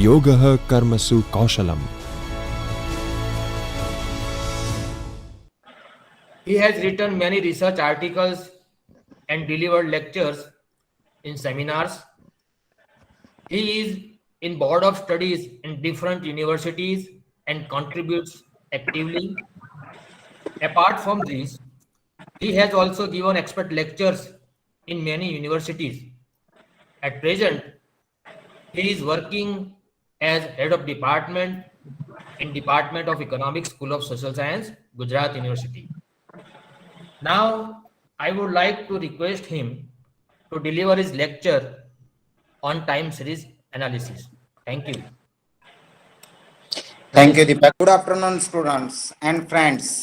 योगः कर्मसु कौशलम्. He has written many research articles and delivered lectures in seminars. He is in board of studies in different universities and contributes actively. Apart from this, he has also given expert lectures in many universities. At present, he is working as head of department in Department of Economics, School of Social Science, Gujarat University. Now, I would like to request him to deliver his lecture on time series analysis. Thank you. Thank you Deepak. Good afternoon students and friends.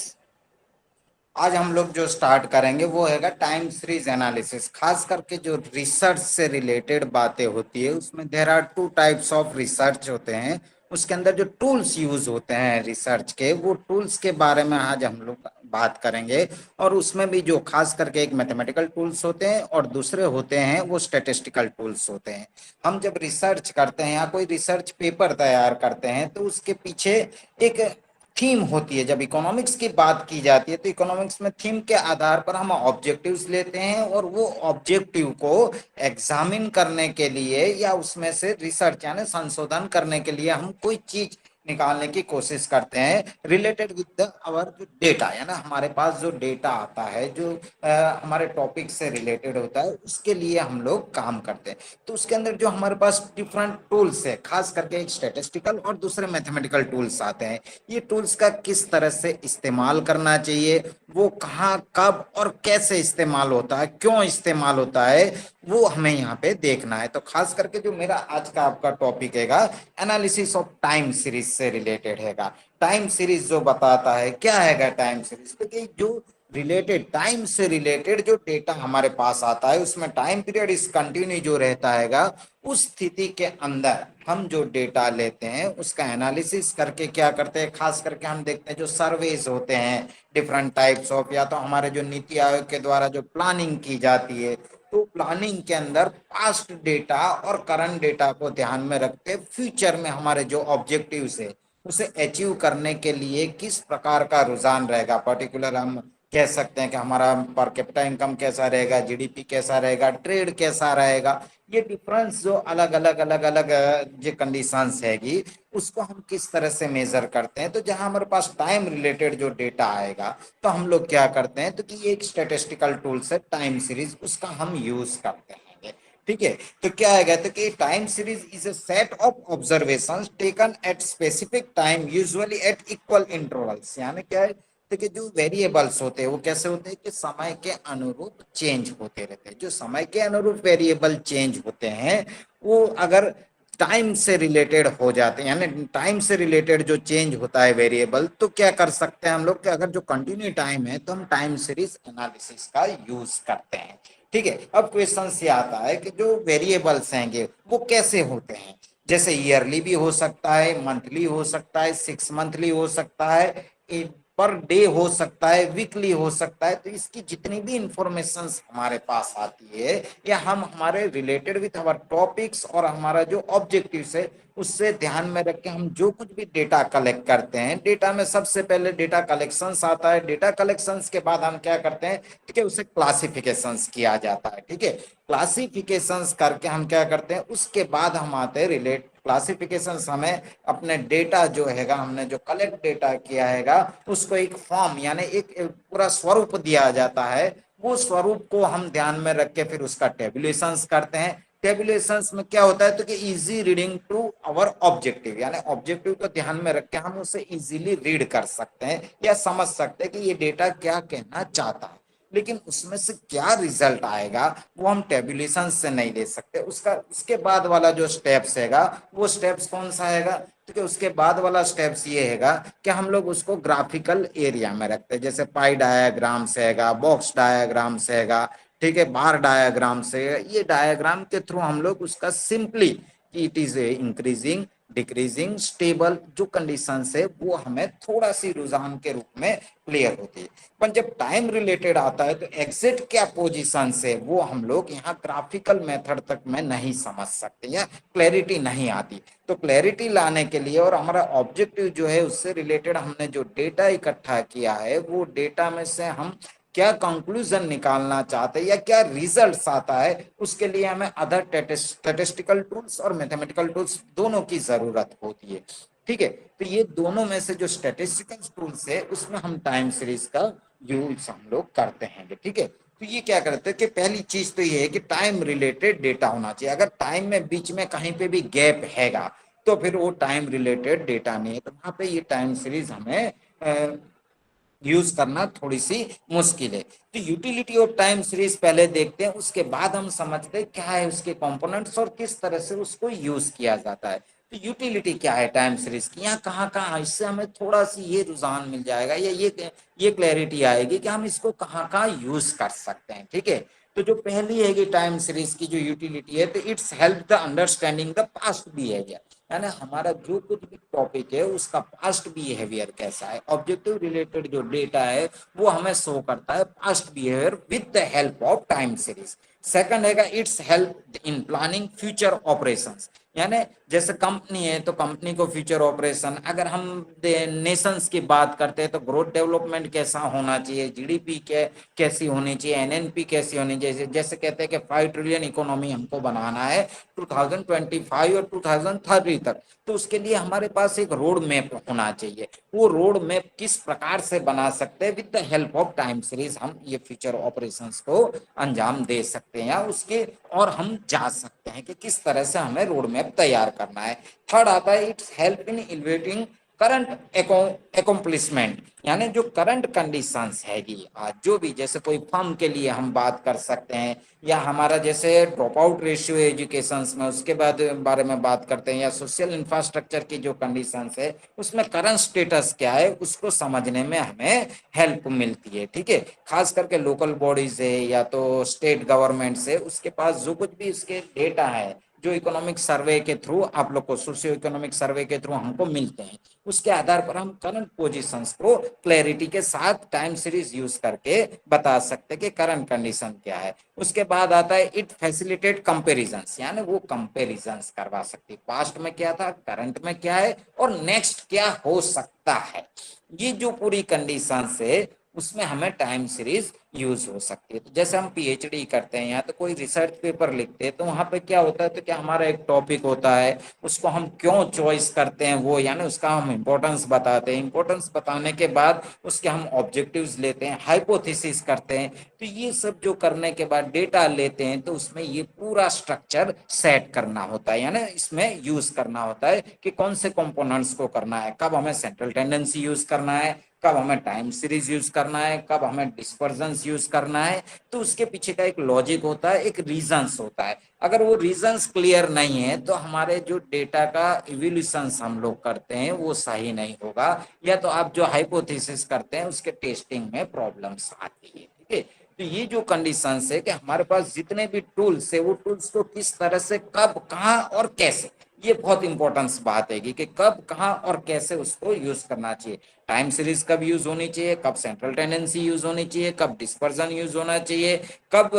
आज हम लोग जो start करेंगे वो हैगा time series analysis. खास करके जो रिसर्च से रिलेटेड बातें होती है उसमें there are two types of research होते हैं. उसके अंदर जो टूल्स यूज होते हैं रिसर्च के, वो टूल्स के बारे में आज हम लोग बात करेंगे. और उसमें भी जो खास करके एक मैथमेटिकल टूल्स होते हैं और दूसरे होते हैं वो स्टैटिस्टिकल टूल्स होते हैं. हम जब रिसर्च करते हैं या कोई रिसर्च पेपर तैयार करते हैं तो उसके पीछे एक थीम होती है. जब इकोनॉमिक्स की बात की जाती है तो इकोनॉमिक्स में थीम के आधार पर हम ऑब्जेक्टिव्स लेते हैं और वो ऑब्जेक्टिव को एग्जामिन करने के लिए या उसमें से रिसर्च यानी संशोधन करने के लिए हम कोई चीज निकालने की कोशिश करते हैं रिलेटेड विद आवर जो डेटा, यानी हमारे पास जो डेटा आता है जो हमारे टॉपिक से रिलेटेड होता है उसके लिए हम लोग काम करते हैं. तो उसके अंदर जो हमारे पास डिफरेंट टूल्स है, खास करके एक स्टैटिस्टिकल और दूसरे मैथमेटिकल टूल्स आते हैं. ये टूल्स का किस तरह से इस्तेमाल करना चाहिए, वो कहाँ कब और कैसे इस्तेमाल होता है, क्यों इस्तेमाल होता है, वो हमें यहाँ पे देखना है. तो खास करके जो मेरा आज का आपका टॉपिक हैगा एनालिसिस ऑफ टाइम सीरीज से रिलेटेड हैगा. टाइम सीरीज जो बताता है क्या हैगा टाइम सीरीज, तो जो रिलेटेड टाइम से रिलेटेड जो डेटा हमारे पास आता है उसमें टाइम पीरियड इस कंटिन्यू जो रहता हैगा, उस स्थिति के अंदर हम जो डेटा लेते हैं उसका एनालिसिस करके क्या करते हैं. खास करके हम देखते हैं जो सर्वेज होते हैं डिफरेंट टाइप्स ऑफ, या तो हमारे जो नीति आयोग के द्वारा जो प्लानिंग की जाती है तो प्लानिंग के अंदर पास्ट डेटा और करंट डेटा को ध्यान में रखते फ्यूचर में हमारे जो ऑब्जेक्टिव्स है उसे अचीव करने के लिए किस प्रकार का रुझान रहेगा. पर्टिकुलर हम कह सकते हैं कि हमारा पर कैपिटा इनकम कैसा रहेगा, जीडीपी कैसा रहेगा, ट्रेड कैसा रहेगा. ये डिफरेंस जो अलग अलग जो कंडीशंस हैगी उसको हम किस तरह से मेजर करते हैं. तो जहां हमारे पास टाइम रिलेटेड जो डेटा आएगा तो हम लोग क्या करते हैं, तो कि एक स्टैटिस्टिकल टूल्स है टाइम सीरीज, उसका हम यूज करते हैं. ठीक है, तो क्या है कहते कि time series is a set of observations taken at specific time usually at equal intervals. यानी क्या है, देखिए जो वेरिएबल्स होते हैं वो कैसे होते हैं कि समय के अनुरूप चेंज होते रहते हैं. जो समय के अनुरूप वेरिएबल चेंज होते हैं वो अगर टाइम से रिलेटेड हो जाते हैं, यानी टाइम से रिलेटेड जो चेंज होता है वेरिएबल, तो क्या कर सकते हैं हम लोग कि अगर जो कंटिन्यू टाइम है तो हम टाइम सीरीज एनालिसिस का यूज करते हैं. ठीक है, अब क्वेश्चन ये आता है कि जो वेरिएबल्स हैंगे वो कैसे होते हैं. जैसे ईयरली भी हो सकता है, मंथली हो सकता है, 6 मंथली हो सकता है, पर डे हो सकता है, वीकली हो सकता है. तो इसकी जितनी भी इंफॉर्मेशन हमारे पास आती है या हम हमारे रिलेटेड विथ आवर टॉपिक्स और हमारा जो ऑब्जेक्टिव्स है उससे ध्यान में रख के हम जो कुछ भी डेटा कलेक्ट करते हैं, डेटा में सबसे पहले डेटा कलेक्शंस आता है. डेटा कलेक्शंस के बाद हम क्या करते हैं, ठीक है, उसे क्लासिफिकेशंस किया जाता है. ठीक है, क्लासिफिकेशंस करके हम क्या करते हैं, उसके बाद हम आते हैं रिलेट क्लासिफिकेशन. हमें अपने डेटा जो हैगा, हमने जो कलेक्ट डेटा किया हैगा उसको एक फॉर्म यानी एक पूरा स्वरूप दिया जाता है. वो स्वरूप को हम ध्यान में रख के फिर उसका टेबुलेशंस करते हैं. टेबुलेशंस में क्या होता है, तो कि easy reading to our objective, यानी ऑब्जेक्टिव को ध्यान में रख के हम उसे इजीली रीड कर सकते हैं या समझ सकते हैं कि ये डेटा क्या कहना चाहता है. लेकिन उसमें से क्या रिजल्ट आएगा वो हम टेबुलेशन से नहीं ले सकते. उसके बाद वाला जो स्टेप्स हैगा वो स्टेप्स कौन सा हैगा, तो उसके बाद वाला स्टेप्स ये हैगा कि हम लोग उसको ग्राफिकल एरिया में रखते हैं. जैसे पाई डायाग्राम से हैगा, बॉक्स डायाग्राम से हैगा, ठीक है, बार डायाग्राम से. ये डायाग्राम के थ्रू हम लोग उसका simply it is increasing decreasing, stable जो कंडीशंस है वो हमें थोड़ा सी रुझान के रूप में क्लियर होती है। पर जब टाइम रिलेटेड आता है तो एग्जैक्ट क्या पोजीशन है वो हम लोग यहाँ ग्राफिकल मेथड तक में नहीं समझ सकते या क्लैरिटी नहीं आती। तो क्लैरिटी लाने के लिए और हमारा ऑब्जेक्टिव जो है उससे रिलेटेड हमने जो डेटा इकट्ठा किया है वो डेटा में से हम क्या कंक्लूजन निकालना चाहते हैं या क्या रिजल्ट्स आता है, उसके लिए हमें अदर स्टैटिस्टिकल टूल्स और मैथमेटिकल टूल्स दोनों की जरूरत होती है। ठीक है, तो ये दोनों में से जो स्टैटिस्टिकल टूल्स है उसमें हम टाइम सीरीज का यूज हम लोग करते हैं। ठीक है, तो ये क्या करते हैं कि पहली चीज तो ये है कि टाइम रिलेटेड डेटा होना चाहिए। अगर टाइम में बीच में कहीं पे भी गैप हैगा तो फिर वो टाइम रिलेटेड डेटा नहीं है, तो वहां पे ये टाइम सीरीज हमें यूज करना थोड़ी सी मुश्किल है। तो यूटिलिटी ऑफ टाइम सीरीज पहले देखते हैं, उसके बाद हम समझते हैं क्या है उसके कंपोनेंट्स और किस तरह से उसको यूज किया जाता है। तो यूटिलिटी क्या है टाइम सीरीज की, यहाँ कहाँ कहाँ, इससे हमें थोड़ा सी ये रुझान मिल जाएगा या ये क्लैरिटी आएगी कि हम इसको कहाँ कहाँ यूज कर सकते हैं। ठीक है, तो जो पहली है कि टाइम सीरीज की जो यूटिलिटी है, तो it's help the understanding the past behaviour, यानी हमारा जो कुछ भी टॉपिक है उसका पास्ट बिहेवियर कैसा है, ऑब्जेक्टिव रिलेटेड जो डेटा है वो हमें शो करता है past behaviour with the help of time series. Second है it's help in planning future operations, यानी जैसे कंपनी है तो कंपनी को फ्यूचर ऑपरेशन, अगर हम नेशंस की बात करते हैं तो ग्रोथ डेवलपमेंट कैसा होना चाहिए, जीडीपी के कैसी होनी चाहिए, एनएनपी कैसी होनी चाहिए, जैसे कहते हैं कि 5 ट्रिलियन इकोनॉमी हमको बनाना है 2025 और 2030 तक, तो उसके लिए हमारे पास एक रोड मैप होना चाहिए। वो रोड मैप किस प्रकार से बना सकते हैं, with the help of time series हम ये फ्यूचर ऑपरेशंस को अंजाम दे सकते हैं या उसके और हम जा सकते हैं कि किस तरह से हमें रोड मैप तैयार करना है। थर्ड आता है it's help in evaluating current accomplishment, यानी जो करंट कंडीशंस हैगी आज जो भी, जैसे कोई फर्म के लिए हम बात कर सकते हैं या हमारा जैसे ड्रॉप आउट रेशियो एजुकेशन में उसके बाद बारे में बात करते हैं, या सोशल इंफ्रास्ट्रक्चर की जो कंडीशंस है उसमें करंट स्टेटस क्या है उसको समझने में हमें हेल्प मिलती है। ठीक है, खास करके लोकल बॉडीज है या तो स्टेट गवर्नमेंट से, उसके पास जो कुछ भी उसके डेटा है जो इकोनॉमिक सर्वे के थ्रू आप लोग को, सोशियो इकोनॉमिक सर्वे के थ्रू हमको मिलते हैं, उसके आधार पर हम करंट पोजीशंस को क्लैरिटी के साथ टाइम सीरीज यूज करके बता सकते हैं कि करंट कंडीशन क्या है। उसके बाद आता है इट फैसिलिटेट कंपेरिजंस, यानी वो कंपेरिजंस करवा सकती है पास्ट में क्या था, करंट में क्या है और नेक्स्ट क्या हो सकता है। ये जो पूरी कंडीशन है उसमें हमें टाइम सीरीज यूज हो सकती है। तो जैसे हम पीएचडी करते हैं या तो कोई रिसर्च पेपर लिखते हैं तो वहां पे क्या होता है, तो क्या हमारा एक टॉपिक होता है उसको हम क्यों चॉइस करते हैं वो, यानी उसका हम इंपॉर्टेंस बताते हैं, इंपॉर्टेंस बताने के बाद उसके हम ऑब्जेक्टिव्स लेते हैं, हाइपोथेसिस करते हैं। तो ये सब जो करने के बाद डेटा लेते हैं तो उसमें ये पूरा स्ट्रक्चर सेट करना होता है, यानी इसमें यूज करना होता है कि कौन से कंपोनेंट्स को करना है, कब हमें सेंट्रल टेंडेंसी यूज करना है, कब हमें टाइम सीरीज यूज करना है, कब हमें डिस्पर्जन्स यूज करना है। तो उसके पीछे का एक लॉजिक होता है, एक रीजंस होता है। अगर वो रीजंस क्लियर नहीं है तो हमारे जो डेटा का इवोल्यूशन हम लोग करते हैं वो सही नहीं होगा, या तो आप जो हाइपोथेसिस करते हैं उसके टेस्टिंग में प्रॉब्लम्स आती है। ठीक है, तो ये जो कंडीशंस है कि हमारे पास जितने भी टूल्स है वो टूल्स को किस तरह से, कब, कहाँ और कैसे, ये बहुत इंपॉर्टेंस बात है कि कब, कहाँ और कैसे उसको यूज करना चाहिए। टाइम सीरीज कब यूज होनी चाहिए, कब सेंट्रल टेंडेंसी यूज होनी चाहिए, कब डिस्पर्जन यूज होना चाहिए, कब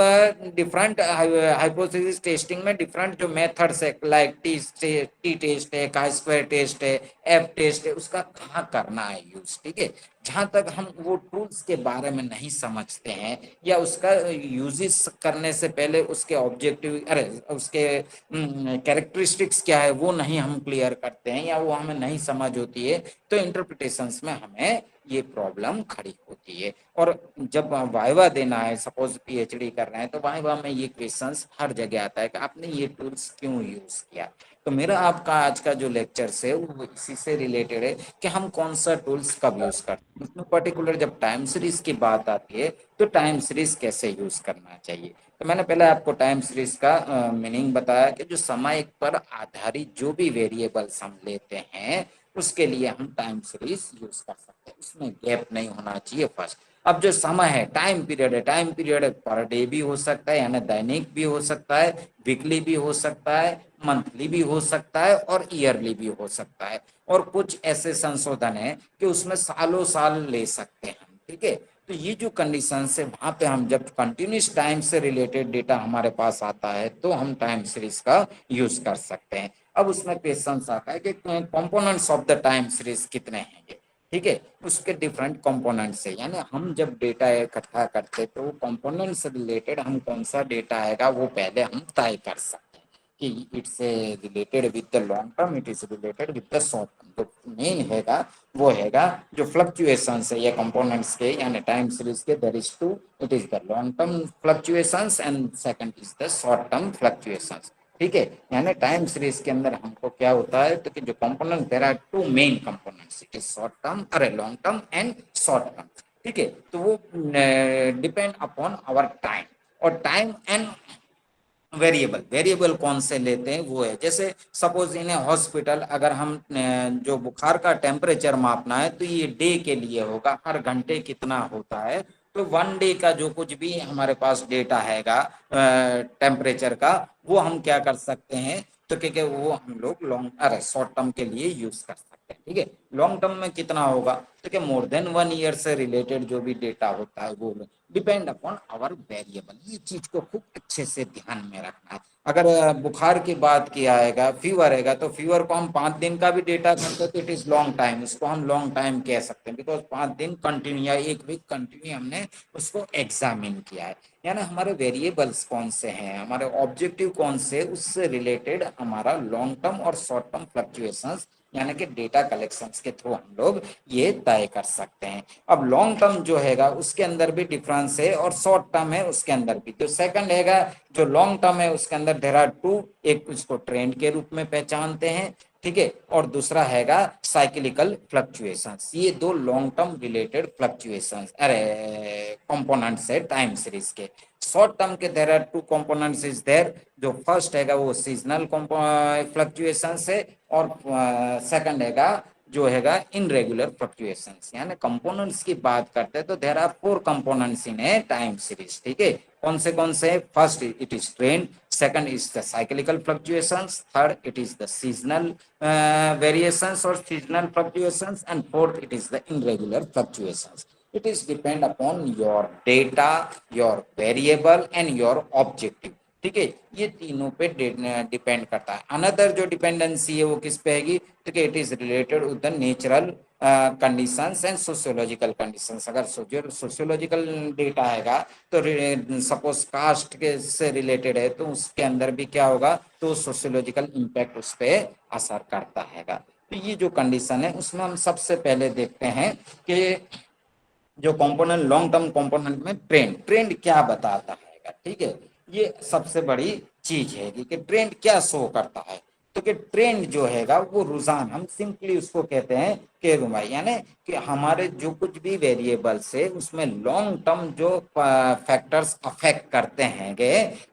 डिफरेंट हाइपोथेसिस टेस्टिंग में डिफरेंट जो मेथड्स है लाइक टी टेस्ट है, का स्क्वायर टेस्ट है, एफ टेस्ट है, उसका कहाँ करना है यूज। ठीक है, जहां तक हम वो टूल्स के बारे में नहीं समझते हैं या उसका यूजेस करने से पहले उसके ऑब्जेक्टिव, अरे उसके कैरेक्टरिस्टिक्स क्या है वो नहीं हम क्लियर करते हैं या वो हमें नहीं समझ होती है, तो इंटरप्रिटेशंस में हमें ये प्रॉब्लम खड़ी होती है। और जब वाइवा देना है, सपोज पीएचडी कर रहे हैं, तो वाइवा में ये क्वेश्चंस हर जगह आता है कि आपने ये टूल्स क्यों यूज किया। तो मेरा आपका आज का जो लेक्चर्स है वो इसी से रिलेटेड है कि हम कौन सा टूल्स कब यूज करते हैं, उसमें पर्टिकुलर जब टाइम सीरीज की बात आती है तो टाइम सीरीज कैसे यूज करना चाहिए। तो मैंने पहले आपको टाइम सीरीज का मीनिंग बताया कि जो समय पर आधारित जो भी वेरिएबल्स हम लेते हैं उसके लिए हम टाइम सीरीज यूज कर सकते हैं, उसमें गैप नहीं होना चाहिए फर्स्ट। अब जो समय है, टाइम पीरियड है, टाइम पीरियड पर डे भी हो सकता है, यानी दैनिक भी हो सकता है, वीकली भी हो सकता है, मंथली भी हो सकता है और ईयरली भी हो सकता है। और कुछ ऐसे संशोधन है कि उसमें सालों साल ले सकते हैं हम, ठीक है। तो ये जो कंडीशन है वहां पे हम जब कंटिन्यूस टाइम से रिलेटेड डेटा हमारे पास आता है तो हम टाइम सीरीज का यूज कर सकते हैं। अब उसमें क्वेश्चन आता है कि components of the time series कितने हैं, ठीक है, उसके डिफरेंट कंपोनेंट से, यानी हम जब डेटा इकट्ठा करते तो कंपोनेंट से रिलेटेड हम कौन सा डेटा आएगा वो पहले हम तय कर सकते हैं कि it's related with the long term, it is related with the short term. तो मेन हैगा वो हैगा जो फ्लक्चुएशन है ये कंपोनेंट्स के, यानी टाइम सीरीज के, there is two, it is the long term fluctuations and second is the short term fluctuations, ठीक है। यानी टाइम सीरीज के अंदर हमको क्या होता है तो कि जो component, there are two main components, it is short term अरे long term and short term, ठीक है। तो वो डिपेंड अपॉन आवर टाइम, और टाइम एंड वेरिएबल, वेरिएबल कौन से लेते हैं वो है, जैसे सपोज इन हॉस्पिटल अगर हम जो बुखार का टेम्परेचर मापना है तो ये डे के लिए होगा, हर घंटे कितना होता है। तो वन डे का जो कुछ भी हमारे पास डेटा हैगा टेम्परेचर का, वो हम क्या कर सकते हैं तो क्या वो हम लोग लॉन्ग अरे शॉर्ट टर्म के लिए यूज कर सकते हैं, ठीक है। लॉन्ग टर्म में कितना होगा तो क्या मोर देन 1 ईयर से रिलेटेड जो भी डेटा होता है वो डिपेंड अपॉन आवर वेरिएबल। ये चीज को खूब अच्छे से ध्यान में रखना है। अगर बुखार की बात किया आएगा, फीवर हैगा, तो फीवर को हम 5 दिन का भी डेटा करते तो इट इज लॉन्ग टाइम, उसको हम लॉन्ग टाइम कह सकते हैं, बिकॉज 5 दिन कंटिन्यू या 1 वीक कंटिन्यू हमने उसको एग्जामिन किया है। यानी हमारे वेरिएबल्स कौन से हैं, हमारे ऑब्जेक्टिव कौन से, उससे रिलेटेड हमारा लॉन्ग टर्म और शॉर्ट टर्म फ्लक्चुएशंस यानी कि डेटा कलेक्शंस के थ्रू हम लोग ये तय कर सकते हैं। अब लॉन्ग टर्म जो हैगा उसके अंदर भी डिफरेंस है और शॉर्ट टर्म है उसके अंदर भी। तो सेकंड हैगा जो लॉन्ग टर्म है उसके अंदर देयर आर टू, एक उसको ट्रेंड के रूप में पहचानते हैं, ठीक है, और दूसरा हैगा साइक्लिकल फ्लक्चुएशंस। ये दो लॉन्ग टर्म रिलेटेड फ्लक्चुएशंस अरे कंपोनेंट्स है टाइम सीरीज के। शॉर्ट टर्म के there are two components is there, जो फर्स्ट हैगा वो सीजनल फ्लक्चुएशंस है और सेकंड हैगा जो हैगा इनरेगुलर फ्लक्चुएशंस। यानी कंपोनेंट्स की बात करते हैं तो there are 4 components in a time series, ठीक है। कौन से first it is trend, second is the cyclical fluctuations, third it is the seasonal variations or seasonal fluctuations, and fourth it is the irregular fluctuations. It is depend upon your data, your variable and your objective, ठीक है। ये तीनों पे depend करता है। Another जो dependency है वो किस पे हैगी तो it is related with the natural conditions and sociological conditions. अगर सोशियोलॉजिकल डेटा हैगा तो सपोज कास्ट के से रिलेटेड है तो उसके अंदर भी क्या होगा तो सोशियोलॉजिकल इम्पैक्ट उस पर असर करता हैगा। तो ये जो कंडीशन है उसमें हम सबसे पहले देखते हैं कि जो कंपोनेंट लॉन्ग टर्म कंपोनेंट में ट्रेंड क्या बताता है, ठीक है। ये सबसे बड़ी चीज है कि ट्रेंड क्या शो करता है तो कि ट्रेंड जो हैगा वो रुझान, हम सिंपली उसको कहते हैं कि रुझान, यानी कि हमारे जो कुछ भी वेरिएबल्स है उसमें लॉन्ग टर्म जो फैक्टर्स अफेक्ट करते हैं,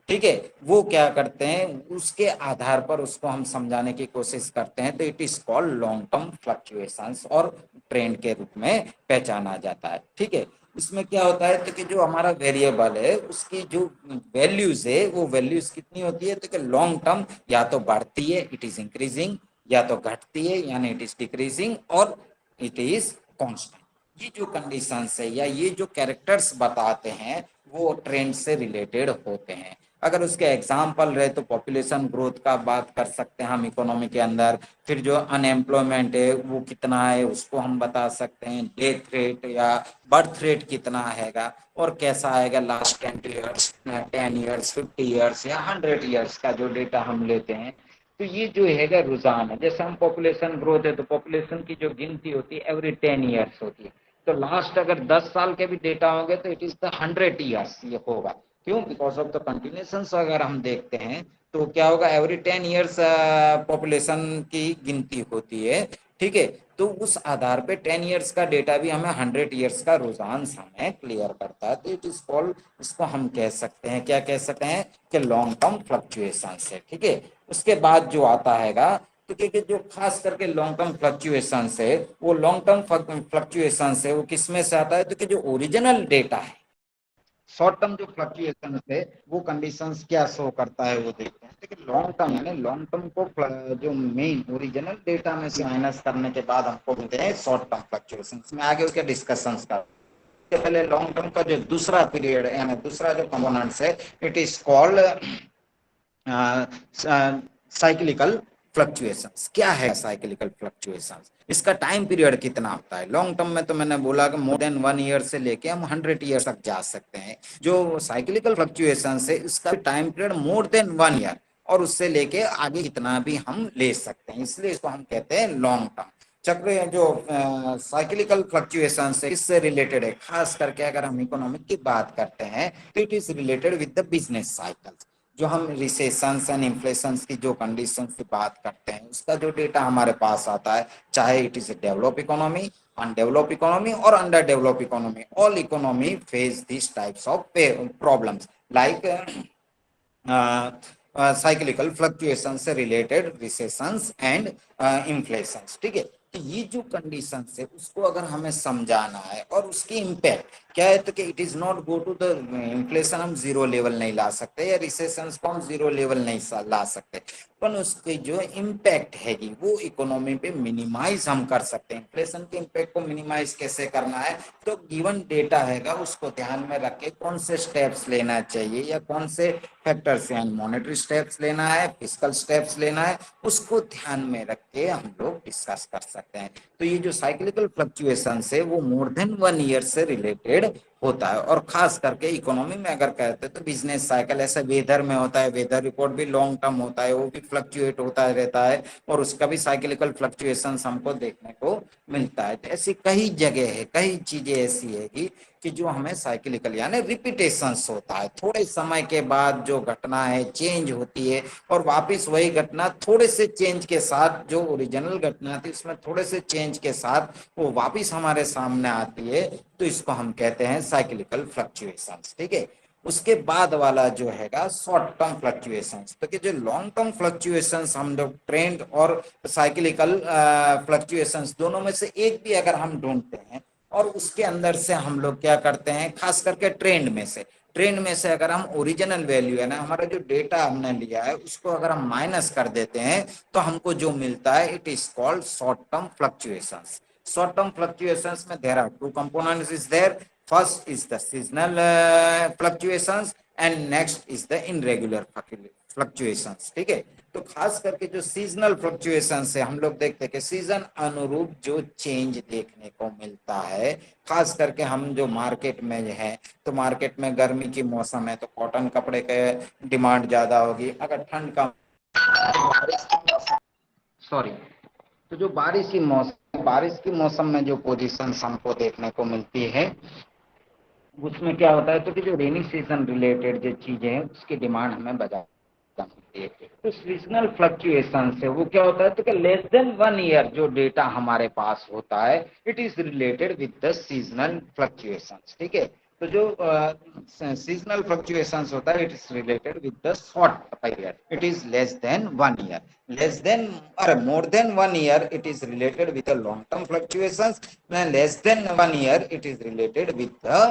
ठीक है, वो क्या करते हैं उसके आधार पर उसको हम समझाने की कोशिश करते हैं। तो it is called long term fluctuations और ट्रेंड के रूप में पहचाना जाता है, ठीक है। इसमें क्या होता है तो कि जो हमारा वेरिएबल है उसकी जो वैल्यूज है वो वैल्यूज कितनी होती है तो कि लॉन्ग टर्म या तो बढ़ती है इट इज इंक्रीजिंग, या तो घटती है यानी इट इज डिक्रीजिंग, और इट इज कांस्टेंट। ये जो कंडीशंस है या ये जो कैरेक्टर्स बताते हैं वो ट्रेंड से रिलेटेड होते हैं। अगर उसके एग्जाम्पल रहे तो पॉपुलेशन ग्रोथ का बात कर सकते हैं हम इकोनॉमी के अंदर, फिर जो अनएम्प्लॉयमेंट है वो कितना है उसको हम बता सकते हैं, डेथ रेट या बर्थ रेट कितना आएगा और कैसा आएगा लास्ट 10 ईयर्स, 10 ईयर्स, 50 ईयर्स या 100 ईयर्स का जो डेटा हम लेते हैं। तो ये जो हैगा रुझान है, जैसे हम पॉपुलेशन ग्रोथ है तो पॉपुलेशन की जो गिनती होती है एवरी 10 ईयर्स होती है। तो लास्ट अगर 10 साल के भी डेटा होंगे तो इट इज द 100 ईयर्स ये होगा। क्यों? बिकॉज ऑफ द कंटिन्यूएशंस अगर हम देखते हैं तो क्या होगा एवरी 10 ईयर्स पॉपुलेशन की गिनती होती है, ठीक है। तो उस आधार पे 10 ईयर्स का डेटा भी हमें 100 ईयर्स का रुझान हमें क्लियर करता है। तो इट इज कॉल्ड, इसको हम कह सकते हैं, क्या कह सकते हैं कि लॉन्ग टर्म फ्लक्चुएशन है, ठीक है। उसके बाद जो आता हैगा तो क्योंकि जो खास करके लॉन्ग टर्म फ्लक्चुएशन है, वो लॉन्ग टर्म फ्लक्चुएशन है वो किसमें से आता है, तो कि जो ओरिजिनल डेटा है। शॉर्ट टर्म जो फ्लक्चुएशन है वो कंडीशंस क्या शो करता है वो देखते हैं। लेकिन लॉन्ग टर्म यानी लॉन्ग टर्म को जो मेन ओरिजिनल डेटा में से माइनस करने के बाद हमको मिलते हैं शॉर्ट टर्म फ्लक्चुएशन में। आगे उसके डिस्कशंस का पहले लॉन्ग टर्म का जो दूसरा पीरियड है यानी दूसरा जो कंपोनेंट्स है, it is called cyclical fluctuations. क्या है साइक्लिकल फ्लक्चुएशंस, इसका टाइम पीरियड कितना होता है। लॉन्ग टर्म में तो मैंने बोला कि मोर देन 1 ईयर से लेके हम 100 ईयर तक जा सकते हैं। जो साइक्लिकल फ्लक्चुएशंस है इसका time period more than 1 year और उससे लेके आगे कितना भी हम ले सकते हैं, इसलिए इसको हम कहते हैं लॉन्ग टर्म चक्र। जो साइक्लिकल फ्लक्चुएशन से इससे रिलेटेड है, खास करके अगर हम इकोनॉमिक की बात करते हैं तो it is related with the business cycle. जो हम रिसेशन एंड इन्फ्लेशन की जो कंडीशन की बात करते हैं उसका जो डेटा हमारे पास आता है, चाहे it is develop economy, undevelop economy और under develop economy, all economy face this types of problems like cyclical fluctuation से रिलेटेड रिसेशंस एंड इन्फ्लेशन। ठीक है, तो ये जो कंडीशन है उसको अगर हमें समझाना है और उसकी इम्पैक्ट क्या है, तो कि it is not go to the inflation हम जीरो लेवल नहीं ला सकते या रिसेशन को हम जीरो लेवल नहीं ला सकते, पर उसके जो इम्पैक्ट हैगी वो इकोनॉमी पे मिनिमाइज हम कर सकते हैं। इन्फ्लेशन के इम्पैक्ट को मिनिमाइज कैसे करना है, तो गिवन डेटा हैगा उसको ध्यान में रख के कौन से स्टेप्स लेना चाहिए या कौन से फैक्टर्स यानी मॉनेटरी स्टेप्स लेना है, फिस्कल स्टेप्स लेना है, उसको ध्यान में रख के हम लोग डिस्कस कर सकते हैं। तो ये जो साइक्लिकल फ्लक्चुएशन है वो मोर देन 1 ईयर से रिलेटेड होता है। और खास करके इकोनॉमी में अगर कहते हैं तो बिजनेस साइकिल ऐसा वेदर में होता है, वेदर रिपोर्ट भी लॉन्ग टर्म होता है, वो भी फ्लक्चुएट होता रहता है और उसका भी साइक्लिकल फ्लक्चुएशन हमको देखने को मिलता है। तो ऐसी कई जगह है, कई चीजें ऐसी है कि जो हमें साइक्लिकल यानी रिपीटेशंस होता है, थोड़े समय के बाद जो घटना है चेंज होती है और वापस वही घटना थोड़े से चेंज के साथ, जो ओरिजिनल घटना थी उसमें थोड़े से चेंज के साथ वो वापस हमारे सामने आती है, तो इसको हम कहते हैं साइक्लिकल फ्लक्चुएशंस। ठीक है, उसके बाद वाला जो हैगा शॉर्ट टर्म फ्लक्चुएशंस। तो कि जो लॉन्ग टर्म फ्लक्चुएशंस हम लोग ट्रेंड और साइक्लिकल फ्लक्चुएशंस दोनों में से एक भी अगर हम ढूंढते हैं और उसके अंदर से हम लोग क्या करते हैं, खास करके ट्रेंड में से अगर हम ओरिजिनल वैल्यू है ना, हमारा जो डेटा हमने लिया है उसको अगर हम माइनस कर देते हैं तो हमको जो मिलता है it is called short term fluctuations. Short term fluctuations में there are two components is there, first is the seasonal fluctuations and next is the irregular fluctuations. ठीक है, तो खास करके जो सीजनल फ्लक्चुएशन से हम लोग देखते हैं कि सीजन अनुरूप जो चेंज देखने को मिलता है, खास करके हम जो मार्केट में है, तो मार्केट में गर्मी की मौसम है तो कॉटन कपड़े के डिमांड ज्यादा होगी। अगर ठंड का सॉरी तो जो बारिश की मौसम में जो पोजीशन हमको देखने को मिलती है उसमें क्या होता है, तो कि जो रेनी सीजन रिलेटेड जो चीजें हैं उसकी डिमांड हमें बाजार मिलती है। तो सीजनल फ्लक्चुएशन से वो क्या होता है, तो कि लेस देन 1 ईयर जो डेटा हमारे पास होता है it is related with the seasonal fluctuations. ठीक है, तो जो सीजनल फ्लक्चुएशंस होता है it is related with the short period, it is less than 1 year, less than or more than 1 year it is related with the long term fluctuations, and less than 1 year it is related with the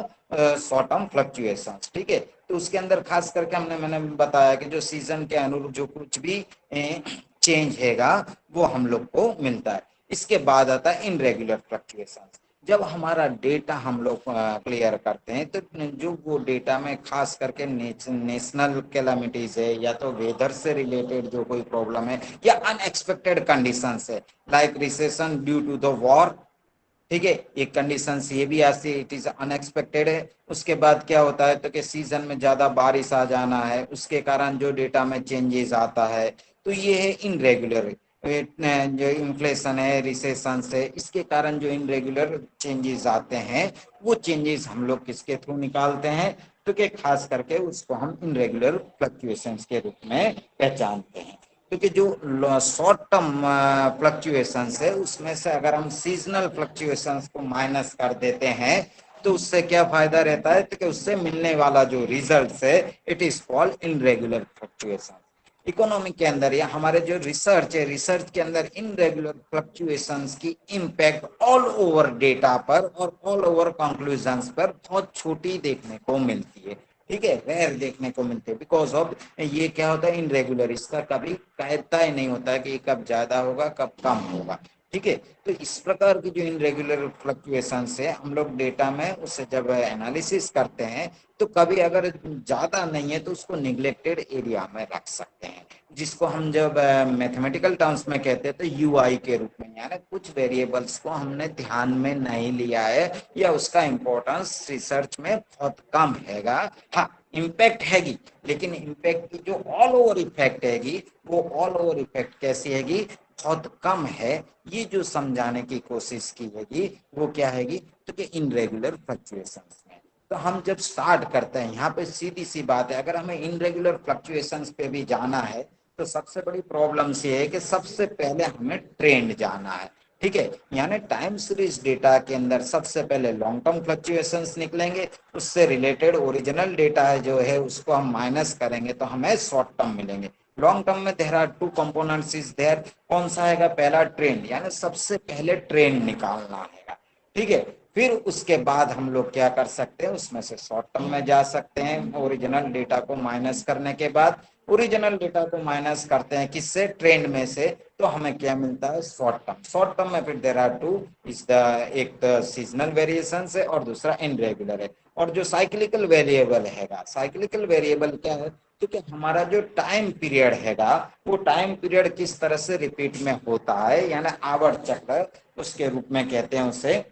short term fluctuations। ठीक है, तो उसके अंदर खास करके मैंने बताया कि जो सीजन के अनुरूप जो कुछ भी चेंज हैगा वो हम लोग को मिलता है। इसके बाद आता है इनरेगुलर फ्लक्चुएशंस। जब हमारा डेटा हम लोग क्लियर करते हैं तो जो वो डेटा में खास करके नेशनल कैलामिटीज है या तो वेदर से रिलेटेड जो कोई प्रॉब्लम है या अनएक्सपेक्टेड कंडीशंस है like recession due to the war. ठीक है, एक कंडीशन ये भी आती है, इट इज अनएक्सपेक्टेड है। उसके बाद क्या होता है, तो कि सीजन में ज्यादा बारिश आ जाना है उसके कारण जो डेटा में चेंजेस आता है, तो ये है इनरेगुलर। जो इन्फ्लेशन है, रिसेशन है, इसके कारण जो इनरेगुलर चेंजेस आते हैं वो चेंजेस हम लोग किसके थ्रू निकालते हैं, तो कि खास करके उसको हम इनरेगुलर फ्लक्चुएशंस के रूप में पहचानते हैं। क्योंकि जो शॉर्ट टर्म फ्लक्चुएशंस है उसमें से अगर हम सीजनल फ्लक्चुएशंस को माइनस कर देते हैं तो उससे क्या फायदा रहता है, तो कि उससे मिलने वाला जो रिजल्ट है it is called irregular fluctuation. Economy के अंदर या हमारे जो रिसर्च है, रिसर्च के अंदर इनरेगुलर फ्लक्चुएशंस की इम्पैक्ट ऑल ओवर डेटा पर और ऑल ओवर कंक्लूजन्स पर बहुत छोटी देखने को मिलती है, ठीक है, रेयर देखने को मिलते हैं। बिकॉज ऑफ ये क्या होता है, इनरेगुलर, इसका कभी तय नहीं होता है कि कब ज्यादा होगा कब कम होगा, ठीक है। तो इस प्रकार की जो इनरेगुलर फ्लक्चुएशंस है हम लोग डेटा में उससे जब एनालिसिस करते हैं तो कभी अगर ज्यादा नहीं है तो उसको निग्लेक्टेड एरिया में रख सकते हैं, जिसको हम जब मैथमेटिकल टर्म्स में कहते हैं तो यूआई के रूप में, यानी कुछ वेरिएबल्स को हमने ध्यान में नहीं लिया है या उसका इंपॉर्टेंस रिसर्च में बहुत कम हैगा। हाँ, इम्पैक्ट हैगी, लेकिन इम्पैक्ट की जो ऑल ओवर इफेक्ट हैगी वो ऑल ओवर इफेक्ट कैसी हैगी, बहुत कम है। ये जो समझाने की कोशिश की हैगी वो क्या हैगी, तो कि इनरेगुलर फ्लक्चुएशंस में। तो हम जब स्टार्ट करते हैं यहाँ पे सीधी सी बात है, अगर हमें इनरेगुलर फ्लक्चुएशंस पे भी जाना है तो सबसे बड़ी प्रॉब्लम ये है कि सबसे पहले हमें ट्रेंड जाना है, ठीक है। यानी टाइम सीरीज डेटा के अंदर सबसे पहले लॉन्ग टर्म फ्लक्चुएशंस निकलेंगे, उससे रिलेटेड ओरिजिनल डेटा है जो है उसको हम माइनस करेंगे तो हमें शॉर्ट टर्म मिलेंगे। लॉन्ग टर्म में there are two components is there, कौन सा है, पहला ट्रेंड, यानी सबसे पहले ट्रेंड निकालना है, ठीक है। फिर उसके बाद हम लोग क्या कर सकते हैं, उसमें से शॉर्ट टर्म में जा सकते हैं ओरिजिनल डेटा को माइनस करने के बाद। ओरिजिनल डेटा को माइनस करते हैं किससे, ट्रेंड में से, तो हमें क्या मिलता है, शॉर्ट टर्म। शॉर्ट टर्म में फिर देयर आर टू, इस द एक सीजनल वेरिएशन है और दूसरा इनरेगुलर है। और जो साइक्लिकल वेरिएबल हैगा, साइक्लिकल वेरिएबल क्या है, क्योंकि हमारा जो टाइम पीरियड हैगा वो टाइम पीरियड किस तरह से रिपीट में होता है, यानी आवर्त चक्र उसके रूप में कहते हैं उसे,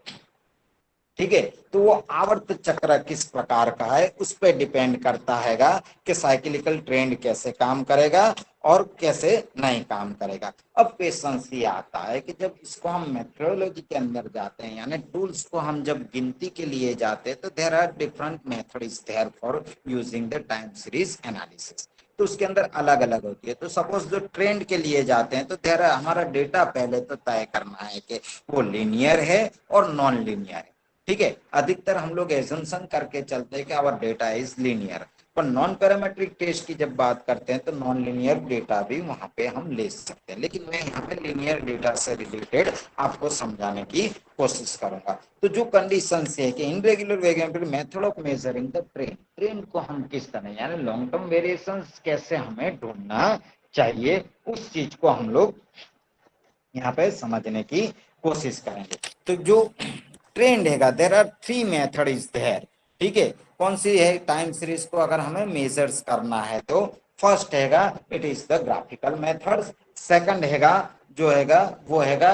ठीक है। तो वो आवर्त चक्र किस प्रकार का है उस पर डिपेंड करता हैगा कि साइक्लिकल ट्रेंड कैसे काम करेगा और कैसे नहीं काम करेगा। अब क्वेश्चन ये आता है कि जब इसको हम मेथडोलॉजी के अंदर जाते हैं, यानी टूल्स को हम जब गिनती के लिए जाते हैं, तो there are different method is there for using the time series analysis. तो उसके अंदर अलग अलग होती है। तो सपोज जो ट्रेंड के लिए जाते हैं तो देयर हमारा डेटा पहले तो तय करना है कि वो लीनियर है और नॉन लीनियर है, ठीक है। अधिकतर हम लोग एजम्पशन करके चलते हैं कि आवर डेटा इज लीनियर, पर नॉन पैरामेट्रिक टेस्ट की जब बात करते हैं तो नॉन लीनियर डेटा भी वहां पे हम ले सकते हैं, लेकिन मैं यहाँ पे लीनियर डेटा से रिलेटेड आपको समझाने की कोशिश करूंगा। तो जो कंडीशन है कि irregular variable method of measuring the trend, trend को हम किस तरह, यानी लॉन्ग टर्म वेरिएशन कैसे हमें ढूंढना चाहिए, उस चीज को हम लोग यहाँ पे समझने की कोशिश करेंगे। तो जो ट्रेंड हैगा, there are three method is there, ठीक है। कौन सी है, टाइम सीरीज को अगर हमें मेजर्स करना है तो फर्स्ट हैगा it is the graphical method, second हैगा जो हैगा वो हैगा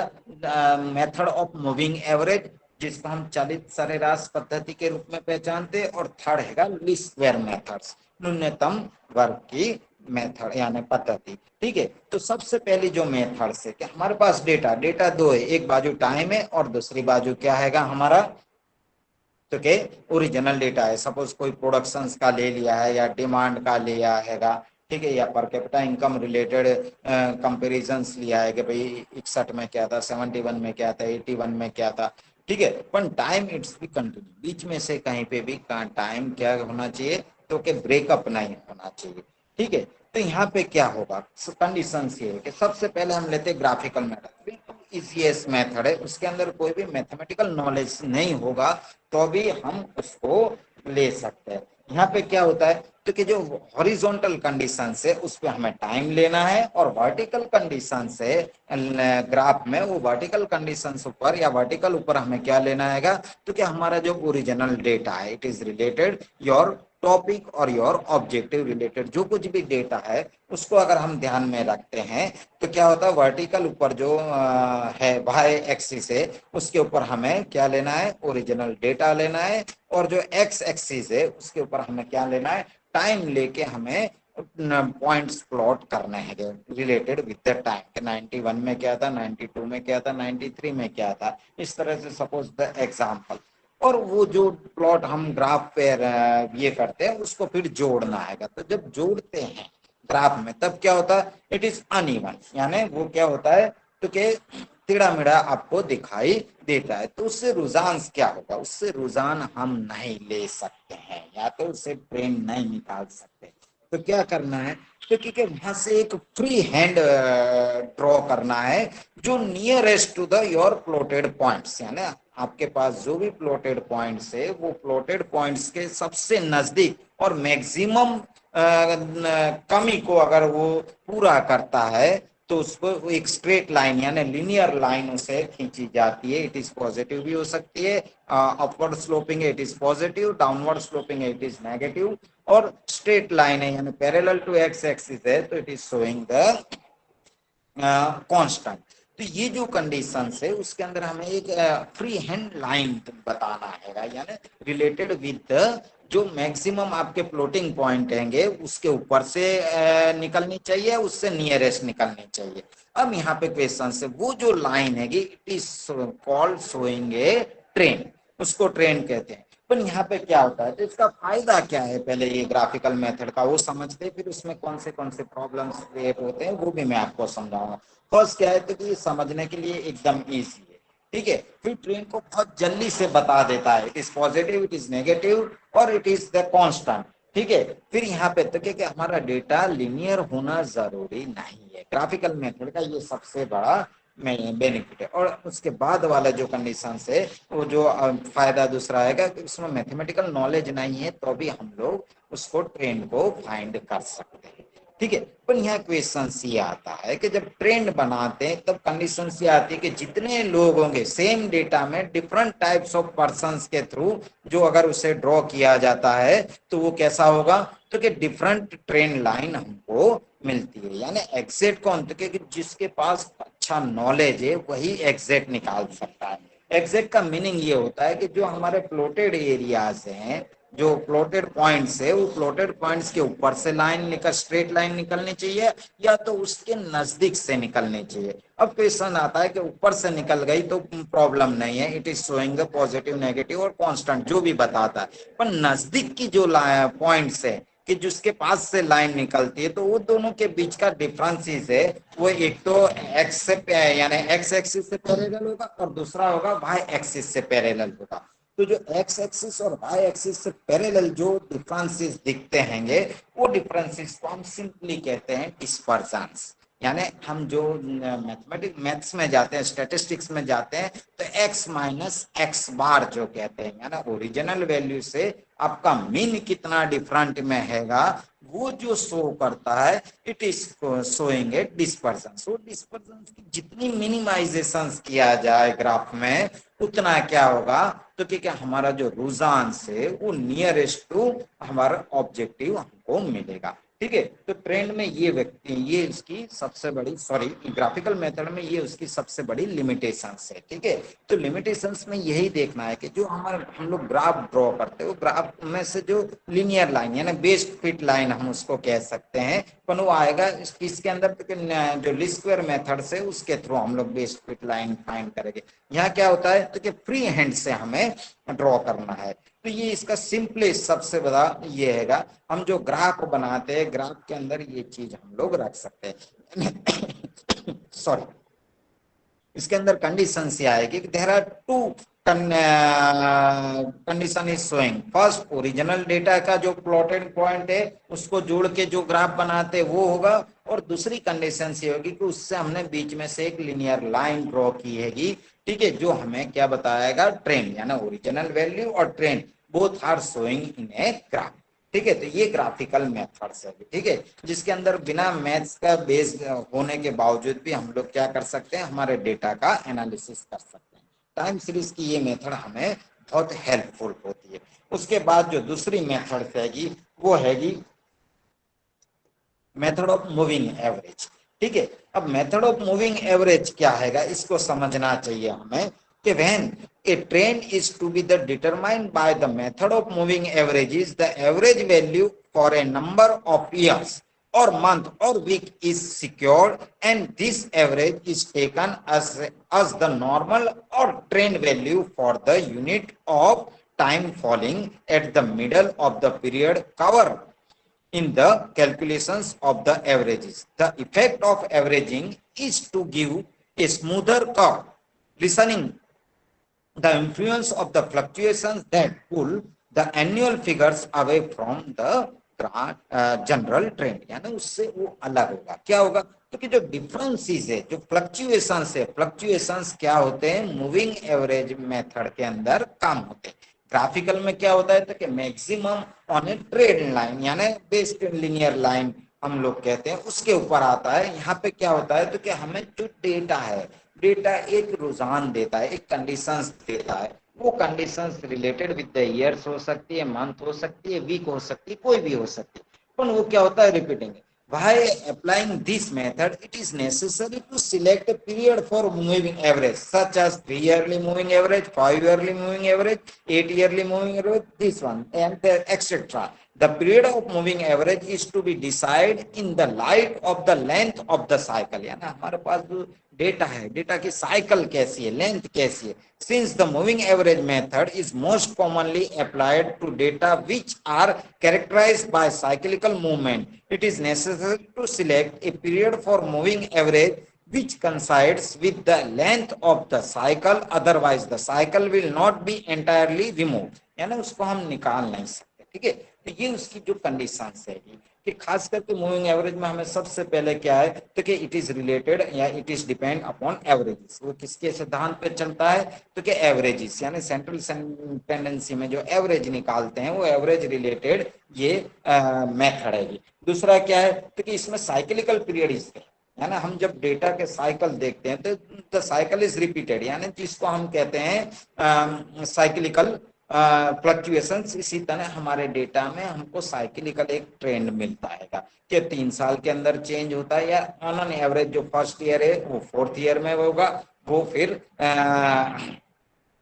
मेथड ऑफ मूविंग एवरेज, जिसको हम चालित सरेराश पद्धति के रूप में पहचानते हैं, और थर्ड हैगा लीस्ट स्क्वायर मेथड्स, न्यूनतम वर्ग की मेथड यानी पद्धति, ठीक है। तो सबसे पहली जो मेथड है कि हमारे पास डेटा डेटा दो है, एक बाजू टाइम है और दूसरी बाजू क्या हैगा हमारा, तो के ओरिजिनल डेटा है। सपोज कोई प्रोडक्शन का ले लिया है या डिमांड का लिया हैगा, ठीक है, या पर कैपिटा इनकम रिलेटेड कंपेरिजंस लिया है कि भाई 61 में क्या था, 71 में क्या था, 81 में क्या था, ठीक है। पर टाइम इट्स भी कंटिन्यू, बीच में से कहीं पे भी टाइम क्या होना चाहिए, तो के ब्रेकअप नहीं होना चाहिए, ठीक है। तो यहाँ पे क्या होगा, कंडीशन ये है कि सबसे पहले हम लेते हैं ग्राफिकल मेथड, बिल्कुल इजीएस्ट मेथड है, उसके अंदर कोई भी मैथमेटिकल नॉलेज नहीं होगा तो भी हम उसको ले सकते हैं। यहाँ पे क्या होता है, तो कि जो हॉरिजॉन्टल कंडीशन है उस पे हमें टाइम लेना है, और वर्टिकल कंडीशन से ग्राफ में वो वर्टिकल कंडीशन ऊपर या वर्टिकल ऊपर हमें क्या लेना है, तो कि हमारा जो ओरिजिनल डेटा है it is related your topic और योर ऑब्जेक्टिव रिलेटेड, जो कुछ भी डेटा है उसको अगर हम ध्यान में रखते हैं तो क्या होता है, वर्टिकल ऊपर जो है वाई एक्सिस है उसके ऊपर हमें क्या लेना है, ओरिजिनल डेटा लेना है, और जो एक्स एक्सिस है उसके ऊपर हमें क्या लेना है, टाइम लेके हमें पॉइंट्स प्लॉट करने हैं रिलेटेड विद द टाइम, 91 में क्या था, 92 में क्या था, 93 में क्या था, इस तरह से सपोज द एग्जांपल। और वो जो प्लॉट हम ग्राफ पे ये करते हैं उसको फिर जोड़ना है, तो जब जोड़ते हैं ग्राफ में तब क्या होता है, इट इज अनइवन, यानी वो क्या होता है, तो के टेढ़ा मेढ़ा आपको दिखाई देता है। तो उससे रुझान क्या होगा, उससे रुझान हम नहीं ले सकते हैं, या तो उससे ट्रेंड नहीं निकाल सकते। तो क्या करना है, तो क्योंकि वहां से एक फ्री हैंड ड्रॉ करना है जो nearest to the your plotted points, यानी आपके पास जो भी प्लॉटेड पॉइंट्स है वो प्लॉटेड पॉइंट्स के सबसे नजदीक और मैक्सिमम कमी को अगर वो पूरा करता है तो उसको एक स्ट्रेट लाइन यानी लिनियर लाइन उसे खींची जाती है। इट इज पॉजिटिव भी हो सकती है, अपवर्ड स्लोपिंग है it is positive, downward sloping है इट इज नेगेटिव, और स्ट्रेट लाइन है यानी पैरेलल टू एक्स एक्सिस है तो it is showing the constant. तो ये जो कंडीशन है उसके अंदर हमें एक फ्री हैंड लाइन बताना है यानी रिलेटेड विद जो मैक्सिमम आपके फ्लोटिंग पॉइंट हैंगे उसके ऊपर से निकलनी चाहिए, उससे नियरेस्ट निकलनी चाहिए। अब यहाँ पे क्वेश्चन से वो जो लाइन है it is called showing A train, उसको ट्रेन कहते हैं। पर यहाँ पे क्या होता है, तो इसका फायदा क्या है, पहले ये ग्राफिकल मेथड का वो समझते हैं, फिर उसमें कौन से प्रॉब्लम्स क्रिएट होते हैं वो भी मैं आपको समझाऊंगा। फर्स्ट क्या है, तो कि ये समझने के लिए एकदम इजी है, ठीक है। फिर ट्रेन को बहुत जल्दी से बता देता है, it is positive, it is negative और इट इज द कांस्टेंट, ठीक है। फिर यहाँ पे तो क्या हमारा डेटा लिनियर होना जरूरी नहीं है, ग्राफिकल मेथड का ये सबसे बड़ा बेनिफिट है। और उसके बाद वाला जो कंडीशन है वो जो फायदा दूसरा आएगा कि उसमें मैथमेटिकल नॉलेज नहीं है तो भी हम लोग उसको ट्रेंड को फाइंड कर सकते हैं, ठीक है। पर यहाँ क्वेश्चन ये आता है कि जब ट्रेंड बनाते हैं तब कंडीशन ये आती है कि जितने लोग होंगे सेम डेटा में डिफरेंट टाइप्स ऑफ पर्संस के थ्रू जो अगर उसे ड्रॉ किया जाता है तो वो कैसा होगा, तो कि डिफरेंट ट्रेंड लाइन हमको मिलती है। यानी एग्जैक्ट कौन, तो कि जिसके पास अच्छा नॉलेज है वही एग्जैक्ट निकाल सकता है। एग्जैक्ट का मीनिंग ये होता है कि जो हमारे प्लॉटेड एरियाज हैं, जो प्लॉटेड पॉइंट्स है, वो प्लॉटेड पॉइंट्स के ऊपर से लाइन निकल स्ट्रेट लाइन निकलनी चाहिए या तो उसके नजदीक से निकलनी चाहिए। अब क्वेश्चन आता है कि ऊपर से निकल गई तो प्रॉब्लम नहीं है, it is showing the positive negative और कांस्टेंट जो भी बताता है। पर नजदीक की जो पॉइंट्स है कि जिसके पास से लाइन निकलती है तो वो दोनों के बीच का डिफरेंसेस है वो एक तो एक्स से यानी एक्स एक्सिस से पैरेलल होगा और दूसरा होगा वाई एक्सिस से पैरेलल होगा। तो जो एक्स एक्सिस और वाई एक्सिस से पैरेलल जो डिफरेंसेस दिखते हैं वो डिफरेंसेस को हम सिंपली कहते हैं डिस्पर्जन्स। यानी हम जो मैथ्स में जाते हैं, स्टैटिस्टिक्स में जाते हैं तो x माइनस एक्स बार जो कहते हैं, यानी ओरिजिनल वैल्यू से आपका मीन कितना डिफरेंट में हैगा वो जो शो करता है it is showing A dispersion. So dispersion की जितनी मिनिमाइजेशन किया जाए ग्राफ में उतना क्या होगा, तो क्या हमारा जो रुझान से वो नियरेस्ट टू हमारा ऑब्जेक्टिव हमको मिलेगा, ठीक है। तो ट्रेंड में ये व्यक्ति ये इसकी सबसे बड़ी ग्राफिकल मेथड में ये उसकी सबसे बड़ी लिमिटेशंस है, ठीक है। तो लिमिटेशंस में यही देखना है कि जो हम लोग ग्राफ ड्रॉ करते हैं वो ग्राफ में से जो लिनियर लाइन यानी बेस्ट फिट लाइन हम उसको कह सकते हैं, पर वो आएगा इसके अंदर तो जो लीस्ट स्क्वायर मेथड से उसके थ्रू हम लोग बेस्ट फिट लाइन फाइंड करेंगे। यहाँ क्या होता है तो कि फ्री हैंड से हमें ड्रॉ करना है। तो ये इसका सिंपलेस्ट सबसे बड़ा ये हैगा, हम जो ग्राफ बनाते हैं ग्राफ के अंदर ये चीज हम लोग रख सकते हैं सॉरी इसके अंदर कंडीशन से आएगी कि there are two condition is showing. First original data का जो प्लॉटेड पॉइंट है उसको जोड़ के जो ग्राफ बनाते हैं वो होगा, और दूसरी कंडीशन ये होगी कि उससे हमने बीच में से एक लिनियर लाइन ड्रॉ की हैगी, ठीक है, जो हमें क्या बताएगा ट्रेंड, यानी ओरिजिनल वैल्यू और trend both are showing in a graph, ठीक है। तो ये ग्राफिकल मेथड्स है, ठीक है, जिसके अंदर बिना मैथ्स का बेस होने के बावजूद भी हम लोग क्या कर सकते हैं, हमारे डेटा का एनालिसिस कर सकते हैं। टाइम सीरीज की ये मेथड हमें बहुत हेल्पफुल होती है। उसके बाद जो दूसरी मेथड हैगी वो हैगी मेथड ऑफ मूविंग एवरेज, ठीक है। अब मेथड ऑफ मूविंग एवरेज क्या हैगा इसको समझना चाहिए हमें कि when a trend is to be determined by the method of moving averages, the average value for a number of years or month or week is secured, and this average is taken as the normal or trend value for the unit of time falling at the middle of the period covered in the calculations of the averages. The effect of averaging is to give a smoother curve, lessening the influence of the fluctuations that pull the annual figures away from the general trend, यानी उससे वो अलग होगा। क्या होगा? तो कि जो डिफरेंसेस है, जो फ्लक्चुएशंस है, फ्लक्चुएशंस क्या होते हैं? मूविंग एवरेज मेथड के अंदर काम होते हैं। ग्राफिकल में क्या होता है? तो कि maximum on A trade line, यानी बेस्ड इन लीनियर लाइन हम लोग कहते हैं, उसके ऊपर आता है। यहाँ पे क्या होता है? तो कि हमें जो डेटा है, डेटा एक रुझान देता है, एक कंडीशंस देता है। वो conditions related with the years हो सकती है, मंथ हो सकती है, वीक हो सकती है, कोई भी हो सकती है, पर वो क्या होता है? Repeating. By applying this method, it is necessary to select a period for moving average, such as 3-yearly moving average, 5-yearly moving average, 8-yearly moving average, this one, and etc. The period of moving average is to be decided in the light of the length of the cycle. यानी हमारे पास जो data है, data की cycle कैसी है, length कैसी है। Since the moving average method is most commonly applied to data which are characterized by cyclical movement, it is necessary to select a period for moving average which coincides with the length of the cycle, otherwise the cycle will not be entirely removed, यानी उसको हम निकाल नहीं सकते। ठीक है, तो ये उसकी जो कंडीशंस है कि खास करके मूविंग एवरेज में हमें सबसे पहले क्या है? तो कि इट इज रिलेटेड या it is depend upon averages. वो किसके सिद्धांत पे चलता है? तो कि एवरेजेस, यानी सेंट्रल टेंडेंसी में जो एवरेज निकालते हैं, वो एवरेज रिलेटेड ये मेथड है। दूसरा क्या है? तो कि इसमें साइक्लिकल पीरियड इसके है ना, हम जब डेटा के साइकिल देखते हैं तो द साइकिल इज रिपीटेड, यानी जिसको हम कहते हैं साइक्लिकल फ्लक्चुएशंस। इसी तरह हमारे डेटा में हमको साइक्लिकल एक ट्रेंड मिलता है कि 3 साल के अंदर चेंज होता है, या ऑन एन एवरेज जो फर्स्ट ईयर है वो 4th ईयर में होगा, वो फिर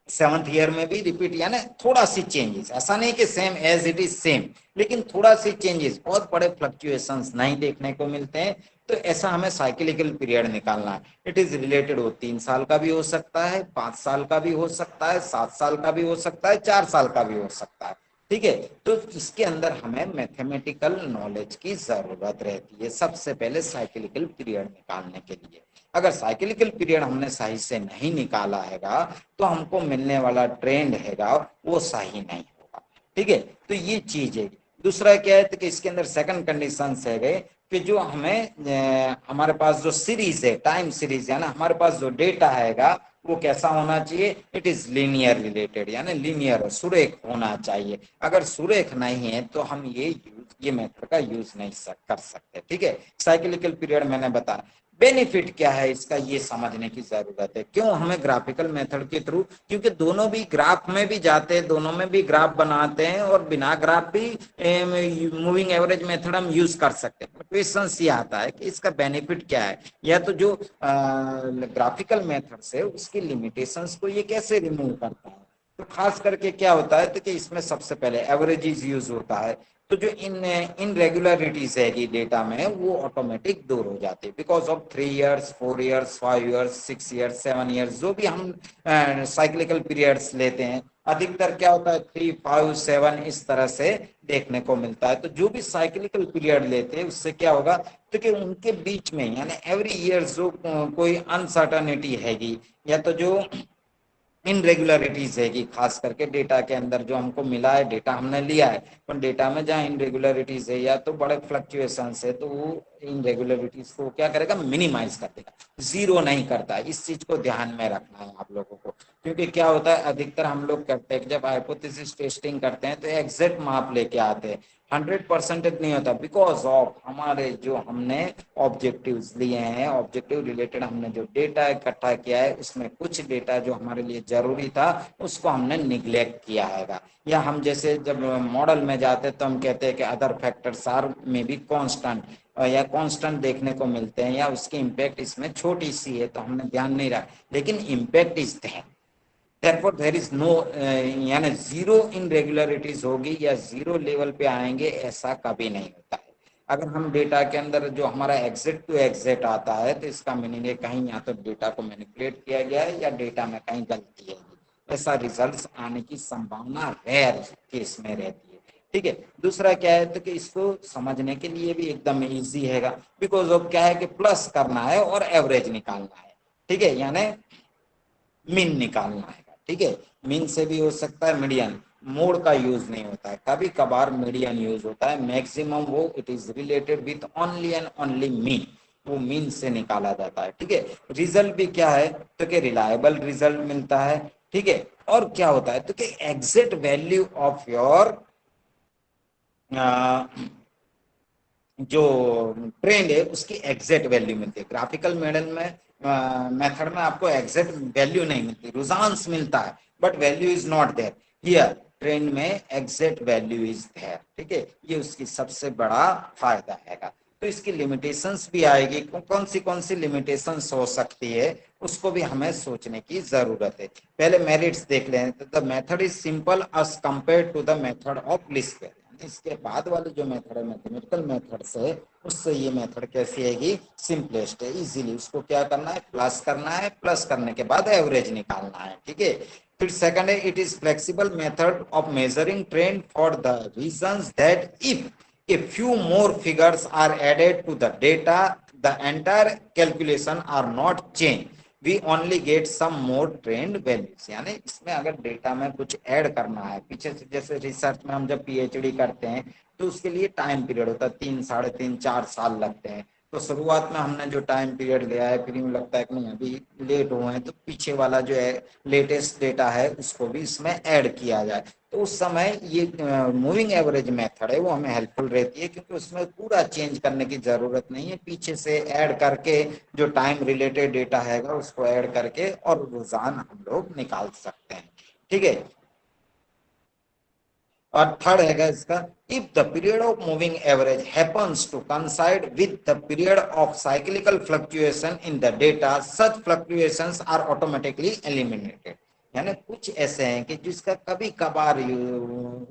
7th ईयर में भी रिपीट, यानी थोड़ा सी चेंजेस, ऐसा नहीं कि same as it is same, लेकिन थोड़ा सी चेंजेस, बहुत बड़े फ्लक्चुएशंस नहीं देखने को मिलते हैं। तो ऐसा हमें साइक्लिकल पीरियड निकालना है। इट इज रिलेटेड, वो 3 साल का भी हो सकता है, 5 साल का भी हो सकता है, 7 साल का भी हो सकता है, 4 साल का भी हो सकता है। ठीक है, तो इसके अंदर हमें मैथमेटिकल नॉलेज की जरूरत रहती है सबसे पहले साइक्लिकल पीरियड निकालने के लिए। अगर साइक्लिकल पीरियड हमने सही से नहीं निकाला हैगा तो हमको मिलने वाला ट्रेंड हैगा वो सही नहीं होगा। ठीक है, तो ये चीज है। दूसरा क्या है? तो कि इसके अंदर सेकंड कंडीशन है गए कि जो हमें हमारे पास जो सीरीज है, टाइम सीरीज, यानी हमारे पास जो डेटा हैगा वो कैसा होना चाहिए? इट इज लीनियर रिलेटेड, यानी लीनियर सुरेख होना चाहिए। अगर सुरेख नहीं है तो हम ये मेथड का यूज नहीं कर सकते। ठीक है, साइक्लिकल पीरियड मैंने बताया। बेनिफिट क्या है इसका, ये समझने की जरूरत है। क्यों हमें ग्राफिकल मेथड के थ्रू? क्योंकि दोनों भी ग्राफ में भी जाते हैं, दोनों में भी ग्राफ बनाते हैं, और बिना ग्राफ भी मूविंग एवरेज मेथड हम यूज कर सकते हैं। क्वेश्चन ये आता है कि इसका बेनिफिट क्या है, या तो जो ग्राफिकल मेथड से उसकी लिमिटेशंस को ये कैसे रिमूव करता है। तो खास करके क्या होता है? तो कि इसमें सबसे पहले एवरेजेस यूज होता है, तो जो इनरेगुलरिटीज है डेटा में वो ऑटोमेटिक दूर हो जाती है, because of 3 years, 4 years, 5 years, 6 years, 7 years, जो भी हम साइक्लिकल पीरियड्स लेते हैं, अधिकतर क्या होता है 3, 5, 7 इस तरह से देखने को मिलता है। तो जो भी साइक्लिकल पीरियड लेते हैं उससे क्या होगा? तो कि उनके बीच में, यानी एवरी ईयर जो कोई अनसर्टनिटी हैगी, या तो जो इनरेगुलरिटीज है कि खास करके डेटा के अंदर जो हमको मिला है, डेटा हमने लिया है, पर डेटा में जहाँ इनरेगुलरिटीज है या तो बड़े फ्लक्चुएशंस है, तो वो इनरेगुलरिटीज को क्या करेगा? मिनिमाइज कर देगा, जीरो नहीं करता है। इस चीज को ध्यान में रखना है आप लोगों को, क्योंकि क्या होता है अधिकतर हम लोग करते हैं जब हाइपोथेसिस टेस्टिंग करते हैं तो एग्जैक्ट माप लेके आते हैं, 100% नहीं होता, बिकॉज ऑफ हमारे जो हमने ऑब्जेक्टिव्स लिए हैं, ऑब्जेक्टिव रिलेटेड हमने जो डेटा इकट्ठा किया है उसमें कुछ डेटा जो हमारे लिए जरूरी था उसको हमने निग्लेक्ट किया हैगा। या हम जैसे जब मॉडल में जाते तो हम कहते हैं कि अदर फैक्टर्स आर में भी कांस्टेंट, या कांस्टेंट देखने को मिलते हैं, या उसकी इम्पैक्ट इसमें छोटी सी है तो हमने ध्यान नहीं रखा, लेकिन impact is there. Therefore, there is no यानी जीरो इनरेगुलरिटीज होगी या जीरो लेवल पे आएंगे, ऐसा कभी नहीं होता है। अगर हम डेटा के अंदर जो हमारा एग्जिट टू एग्जिट आता है तो इसका मीनिंग है कहीं या तो डेटा को मैनिपुलेट किया गया है या डेटा में कहीं गलती है, ऐसा रिजल्ट्स आने की संभावना रेयर केस में रहती है। ठीक है, दूसरा क्या है? तो कि इसको समझने के लिए भी एकदम इजी हैगा, बिकॉज ऑफ क्या है कि प्लस करना है और एवरेज निकालना है। ठीक है, यानी मीन निकालना है। ठीक है, मीन से भी हो सकता है मीडियन, मोड का यूज नहीं होता है, कभी कभार मीडियन यूज होता है, मैक्सिमम वो it is related with only and only mean, वो मीन से निकाला जाता है। ठीक है, रिजल्ट भी क्या है तो कि रिलायबल रिजल्ट मिलता है। ठीक है, और क्या होता है तो कि एग्जैक्ट वैल्यू ऑफ योर जो ट्रेंड है उसकी एग्जैक्ट वैल्यू मिलती है। ग्राफिकल मॉडल में मेथड में आपको एग्जैक्ट वैल्यू नहीं मिलती, रुझान मिलता है, but value is not there. Here trend में एग्जैक्ट वैल्यू इज देयर। ठीक है, ये उसकी सबसे बड़ा फायदा है। तो इसकी लिमिटेशंस भी आएगी, कौन सी लिमिटेशंस हो सकती है उसको भी हमें सोचने की जरूरत है। पहले मेरिट्स देख लें। The method is simple as compare to the method of least square. इसके बाद वाले जो मेथड है मैथमेटिकल मेथड से, उससे ये मेथड कैसी आएगी, सिंपलेस्ट है। इजीली उसको क्या करना है, प्लस करना है, प्लस करने के बाद एवरेज निकालना है। ठीक है, फिर सेकंड है it is flexible method of measuring trend for the reasons that if a few more figures are added to the data, the entire calculation are not changed, we only get some more trend values। यानी इसमें अगर data में कुछ add करना है पीछे से, जैसे रिसर्च में हम जब पीएचडी करते हैं तो उसके लिए टाइम पीरियड होता है, 3, 3.5, 4 साल लगते हैं। तो शुरुआत में हमने जो टाइम पीरियड लिया है, फिर यूं लगता है कि नहीं अभी लेट हुए हैं, तो पीछे वाला जो है लेटेस्ट डेटा है उसको भी इसमें ऐड किया जाए। तो उस समय ये मूविंग एवरेज मेथड है वो हमें हेल्पफुल रहती है, क्योंकि उसमें पूरा चेंज करने की जरूरत नहीं है, पीछे से ऐड करके जो टाइम रिलेटेड डेटा है उसको ऐड करके और रुझान हम लोग निकाल सकते हैं। ठीक है, और थर्ड है इसका, if the period of moving average happens to coincide with the period of cyclical fluctuation in the data, such fluctuations are automatically eliminated। यानी कुछ ऐसे हैं कि जिसका कभी कभार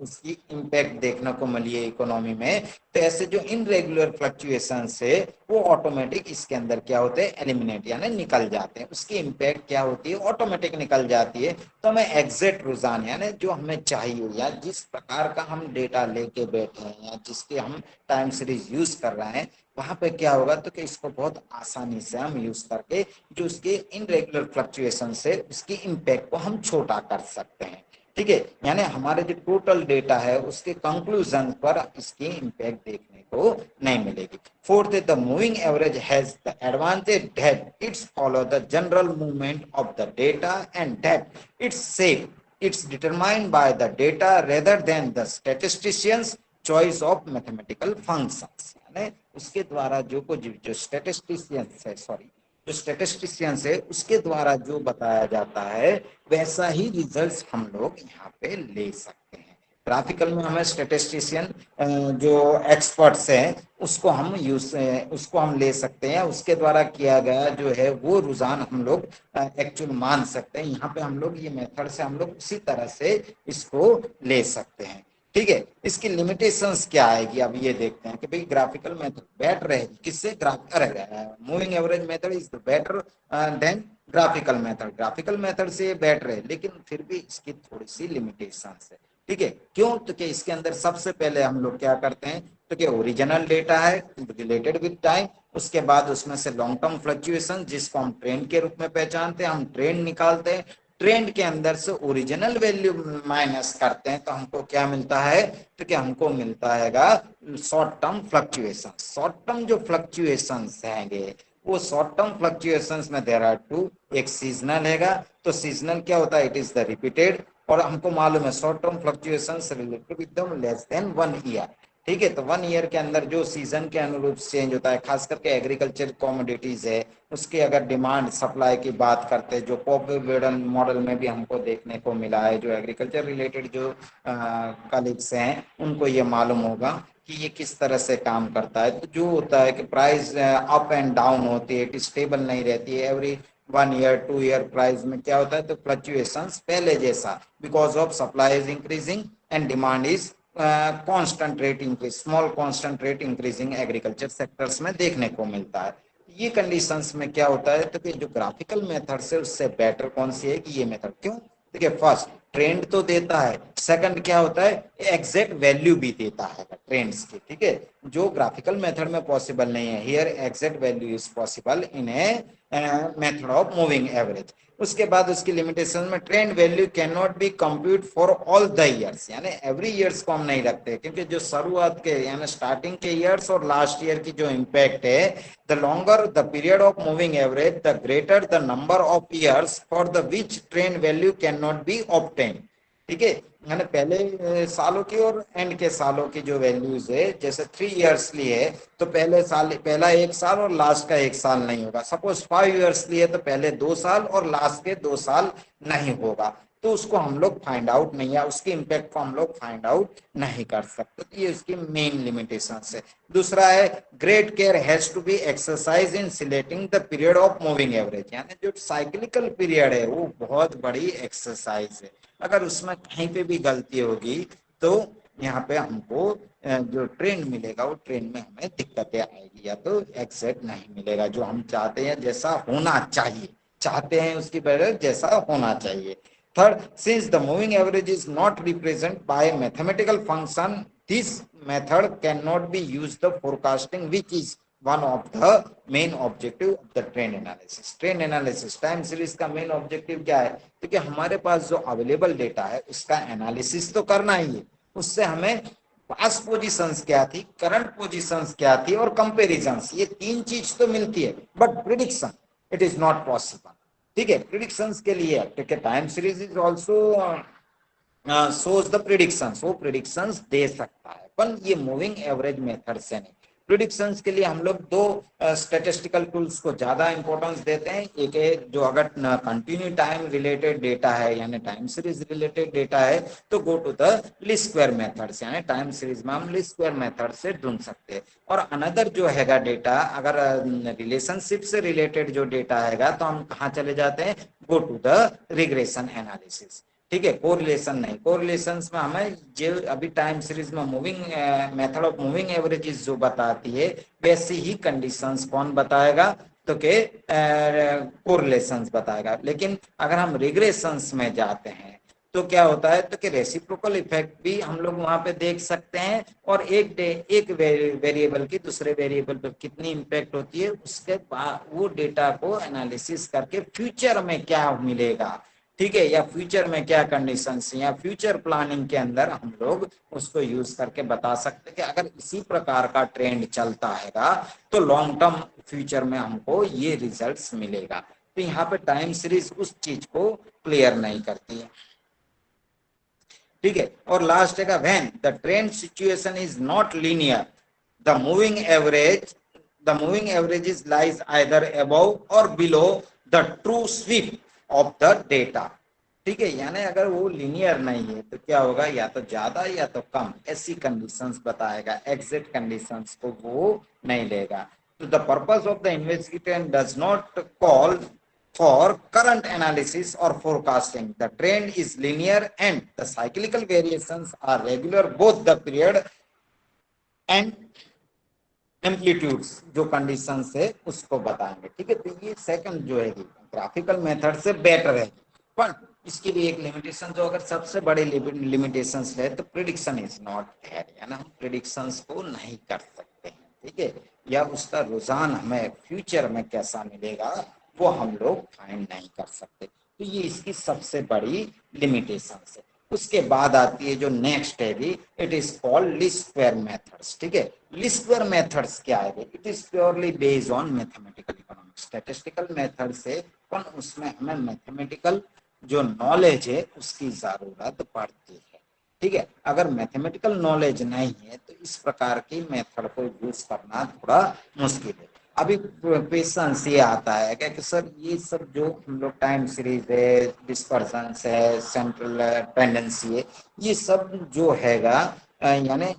उसकी इम्पैक्ट देखने को मिली है इकोनॉमी में, तो ऐसे जो इनरेगुलर फ्लक्चुएशन है वो ऑटोमेटिक इसके अंदर क्या होते हैं, एलिमिनेट यानी निकल जाते हैं, उसकी इम्पैक्ट क्या होती है, ऑटोमेटिक निकल जाती है। तो हमें एग्जैक्ट रुझान यानी जो हमें चाहिए या जिस प्रकार का हम डेटा लेके बैठे हैं या जिसके हम टाइम सीरीज यूज कर रहे हैं, वहां पे क्या होगा तो कि इसको बहुत आसानी से हम यूज करके जो उसके इनरेगुलर फ्लक्चुएशन से उसकी इम्पैक्ट को हम छोटा कर सकते हैं। ठीक है, यानी हमारे जो टोटल डेटा है उसके कंक्लूजन पर इसकी इम्पैक्ट देखने को नहीं मिलेगी। फोर्थ है the moving average has the advantage that it's follow the general movement of the data and that it's safe, it's determined by the data rather than the statisticians choice of mathematical functions। यानी उसके द्वारा जो statisticians है, जो statisticians है उसके द्वारा जो बताया जाता है वैसा ही रिजल्ट्स हम लोग यहाँ पे ले सकते हैं। ग्राफिकल में हमें स्टैटिस्टिशियन जो एक्सपर्ट्स हैं उसको हम ले सकते हैं, उसके द्वारा किया गया जो है वो रुझान हम लोग एक्चुअल मान सकते हैं। यहाँ पे हम लोग ये मेथड से हम लोग उसी तरह से इसको ले सकते हैं। ठीक है, इसकी लिमिटेशंस क्या आएगी अब ये देखते हैं कि भाई ग्राफिकल मेथड बेटर है किससे, moving average method is better than graphical method, graphical method से बेटर है, लेकिन फिर भी इसकी थोड़ी सी लिमिटेशंस है। ठीक है, क्यों तो कि इसके अंदर सबसे पहले हम लोग क्या करते हैं तो कि ओरिजिनल डेटा है रिलेटेड विद टाइम, उसके बाद उसमें से लॉन्ग टर्म फ्लक्चुएशन जिसको हम ट्रेंड के रूप में पहचानते हैं, हम ट्रेंड निकालते हैं, ट्रेंड के अंदर से ओरिजिनल वैल्यू माइनस करते हैं तो हमको क्या मिलता है तो क्या हमको मिलता हैगा short term fluctuation. Short term जो फ्लक्चुएशंस हैंगे वो शॉर्ट टर्म फ्लक्चुएशंस में देयर आर टू, एक सीजनल हैगा, तो सीजनल क्या होता है, इट इज द रिपीटेड, और हमको मालूम है short term fluctuations related with less than 1 year. ठीक है, तो 1 ईयर के अंदर जो सीजन के अनुरूप चेंज होता है, खास करके एग्रीकल्चर कमोडिटीज है उसके अगर डिमांड सप्लाई की बात करते हैं, जो पॉपुलर मॉडल में भी हमको देखने को मिला है, जो एग्रीकल्चर रिलेटेड जो कलीग्स हैं उनको ये मालूम होगा कि ये किस तरह से काम करता है। तो जो होता है कि प्राइस अप एंड डाउन होती है, स्टेबल नहीं रहती है, एवरी 1 ईयर 2 ईयर प्राइस में क्या होता है तो फ्लक्चुएशंस पहले जैसा, because of supply is increasing and demand is constant rate increase, small constant rate increasing agriculture sectors में देखने को मिलता है। ये कंडीशंस में क्या होता है तो कि जो ग्राफिकल मेथड से उससे बेटर कौन सी है कि ये मेथड, क्यों देखिए फर्स्ट ट्रेंड तो देता है, सेकंड क्या होता है एग्जैक्ट वैल्यू भी देता है ट्रेंड्स की। ठीक है, जो ग्राफिकल मेथड में पॉसिबल नहीं है, here exact value is possible in a method of moving average. उसके बाद उसकी लिमिटेशन में trend value can not be compute for all the years, यानी एवरी ईयर्स को हम नहीं रखते, क्योंकि जो शुरुआत के यानी स्टार्टिंग के ईयर्स और लास्ट ईयर की जो इम्पैक्ट है, the longer the period of moving average the greater the number of years for the which trend value can not be obtain. ठीक है, यानी पहले सालों की और एंड के सालों की जो वैल्यूज है, जैसे 3 इयर्स लिए तो पहले साल पहला 1 साल और लास्ट का 1 साल नहीं होगा। सपोज 5 इयर्स लिए तो पहले 2 साल और लास्ट के 2 साल नहीं होगा, तो उसको हम लोग फाइंड आउट नहीं, या उसके इम्पैक्ट को हम लोग फाइंड आउट नहीं कर सकते। तो ये उसकी मेन लिमिटेशन है। दूसरा है great care has to be exercise in selecting the period of moving average, यानी जो साइक्लिकल पीरियड है वो बहुत बड़ी एक्सरसाइज है। अगर उसमें कहीं पे भी गलती होगी तो यहाँ पे हमको जो ट्रेंड मिलेगा वो ट्रेंड में हमें दिक्कतें आएगी, या तो एग्जैक्ट नहीं मिलेगा जो हम चाहते हैं जैसा होना चाहिए, चाहते हैं उसकी वजह जैसा होना चाहिए। Third, since the moving average is not represent by mathematical function, this method can not be use the forecasting which is one of the main objective of the trend analysis. Trend analysis time series का main objective क्या है, क्योंकि हमारे पास जो available data है उसका analysis तो करना ही है, उससे हमें पास्ट पोजीशंस क्या थी, करंट पोजीशंस क्या थी और कंपैरिजंस, ये 3 चीज तो मिलती है, but prediction it is not possible. ठीक है, प्रिडिक्शंस के लिए ठीक है time series is also shows the predictions, वो प्रिडिक्शंस दे सकता है, पर ये मूविंग एवरेज मेथड से नहीं। प्रिडिक्शंस के लिए हम लोग दो स्टैटिस्टिकल टूल्स को ज्यादा इंपॉर्टेंस देते हैं। एक है जो अगर कंटिन्यू टाइम रिलेटेड डेटा है यानी टाइम सीरीज रिलेटेड डेटा है तो go to the least square method से, यानी टाइम सीरीज में हम लीस्ट स्क्वायर मेथड से ढूंढ सकते हैं। और अनदर जो हैगा डेटा अगर रिलेशनशिप से रिलेटेड जो डेटा हैगा तो हम कहाँ चले जाते हैं, go to the regression analysis. ठीक है, कोरिलेशन नहीं, कोरिलेशन में हमें जो अभी टाइम सीरीज में moving method of moving averages जो बताती है वैसी ही कंडीशंस कौन बताएगा, तो के कोरिलेशंस बताएगा। लेकिन अगर हम रिग्रेशंस में जाते हैं तो क्या होता है, तो कि रेसिप्रोकल इफेक्ट भी हम लोग वहां पे देख सकते हैं, और एक वेरिएबल की दूसरे वेरिएबल पर कितनी इम्पैक्ट होती है उसके बाद वो डेटा को एनालिसिस करके फ्यूचर में क्या मिलेगा, ठीक है, या फ्यूचर में क्या कंडीशंस या फ्यूचर प्लानिंग के अंदर हम लोग उसको यूज करके बता सकते हैं कि अगर इसी प्रकार का ट्रेंड चलता हैगा तो लॉन्ग टर्म फ्यूचर में हमको ये रिजल्ट्स मिलेगा। तो यहाँ पे टाइम सीरीज उस चीज को क्लियर नहीं करती है। ठीक है, और लास्ट है when the trend situation is not linear the moving average lies either above or below the true sweep of the data. ठीक है, यानी अगर वो लिनियर नहीं है तो क्या होगा, या तो ज्यादा या तो कम, ऐसी कंडीशंस बताएगा, एग्जैक्ट कंडीशंस को वो नहीं लेगा। तो the purpose of the investigator does not call for current analysis or forecasting. The trend is linear and the cyclical variations are regular, both the period and amplitudes जो condition है उसको बताएंगे। ठीक है, तो ये सेकंड जो है ग्राफिकल मेथड से बेटर है, पर इसकी भी एक लिमिटेशन, जो अगर सबसे बड़ी लिमिटेशन है तो प्रिडिक्शन इज नॉट देयर, यानी हम प्रिडिक्शंस को नहीं कर सकते हैं। ठीक है, या उसका रुझान हमें फ्यूचर में कैसा मिलेगा वो हम लोग फाइंड नहीं कर सकते, तो ये इसकी सबसे बड़ी लिमिटेशन है। उसके बाद आती है जो नेक्स्ट है भी, it is called least square methods. ठीक है, लीस्ट स्क्वायर मेथड्स क्या है, it is purely based on mathematical economics. Statistical method से पर उसमें हमें मैथमेटिकल जो नॉलेज है उसकी जरूरत पड़ती है। ठीक है, अगर मैथमेटिकल नॉलेज नहीं है तो इस प्रकार की मेथड को यूज करना थोड़ा मुश्किल है। अभी क्वेश्चन ये आता है क्या कि सर ये सब जो हम लोग टाइम सीरीज है, डिस्पर्सन है, सेंट्रल टेंडेंसी है, ये सब जो हैगा यानी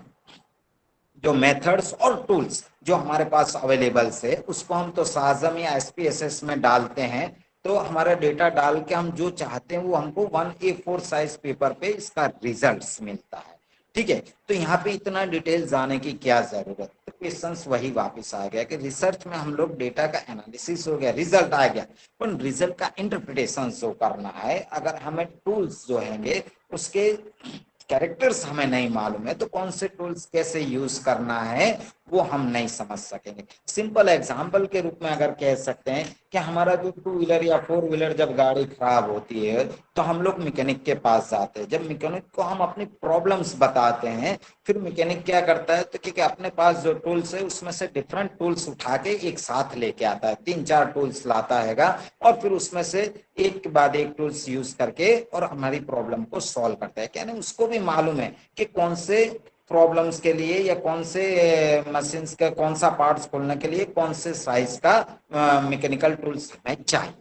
जो मेथड्स और टूल्स जो हमारे पास अवेलेबल है उसको हम तो साजम या SPSS में डालते हैं, तो हमारा डेटा डाल के हम जो चाहते हैं वो हमको 1A4 साइज पेपर पे इसका रिजल्ट्स मिलता है। ठीक है, तो यहाँ पे इतना डिटेल जाने की क्या जरूरत, तो क्वेश्चन वही वापस आ गया कि रिसर्च में हम लोग डेटा का एनालिसिस हो गया, रिजल्ट आ गया, पर रिजल्ट का इंटरप्रिटेशन जो करना है, अगर हमें टूल्स जो हैंगे उसके कैरेक्टर्स हमें नहीं मालूम है तो कौन से टूल्स कैसे यूज करना है वो हम नहीं समझ सकेंगे। सिंपल एग्जांपल के रूप में अगर कह सकते हैं कि हमारा जो 2 व्हीलर या 4 व्हीलर जब गाड़ी खराब होती है तो हम लोग मैकेनिक के पास जाते हैं। जब मैकेनिक को हम अपनी प्रॉब्लम्स बताते हैं, फिर मैकेनिक क्या करता है, तो क्योंकि अपने पास जो टूल्स है उसमें से डिफरेंट टूल्स उठा के एक साथ लेके आता है, 3-4 टूल्स लाता हैगा, और फिर उसमें से एक के बाद एक टूल्स यूज करके और हमारी प्रॉब्लम को सॉल्व करता है। यानी उसको भी मालूम है कि कौन से प्रॉब्लम्स के लिए या कौन से मशीन्स का कौन सा पार्ट्स खोलने के लिए कौन से साइज का मैकेनिकल टूल्स हमें चाहिए।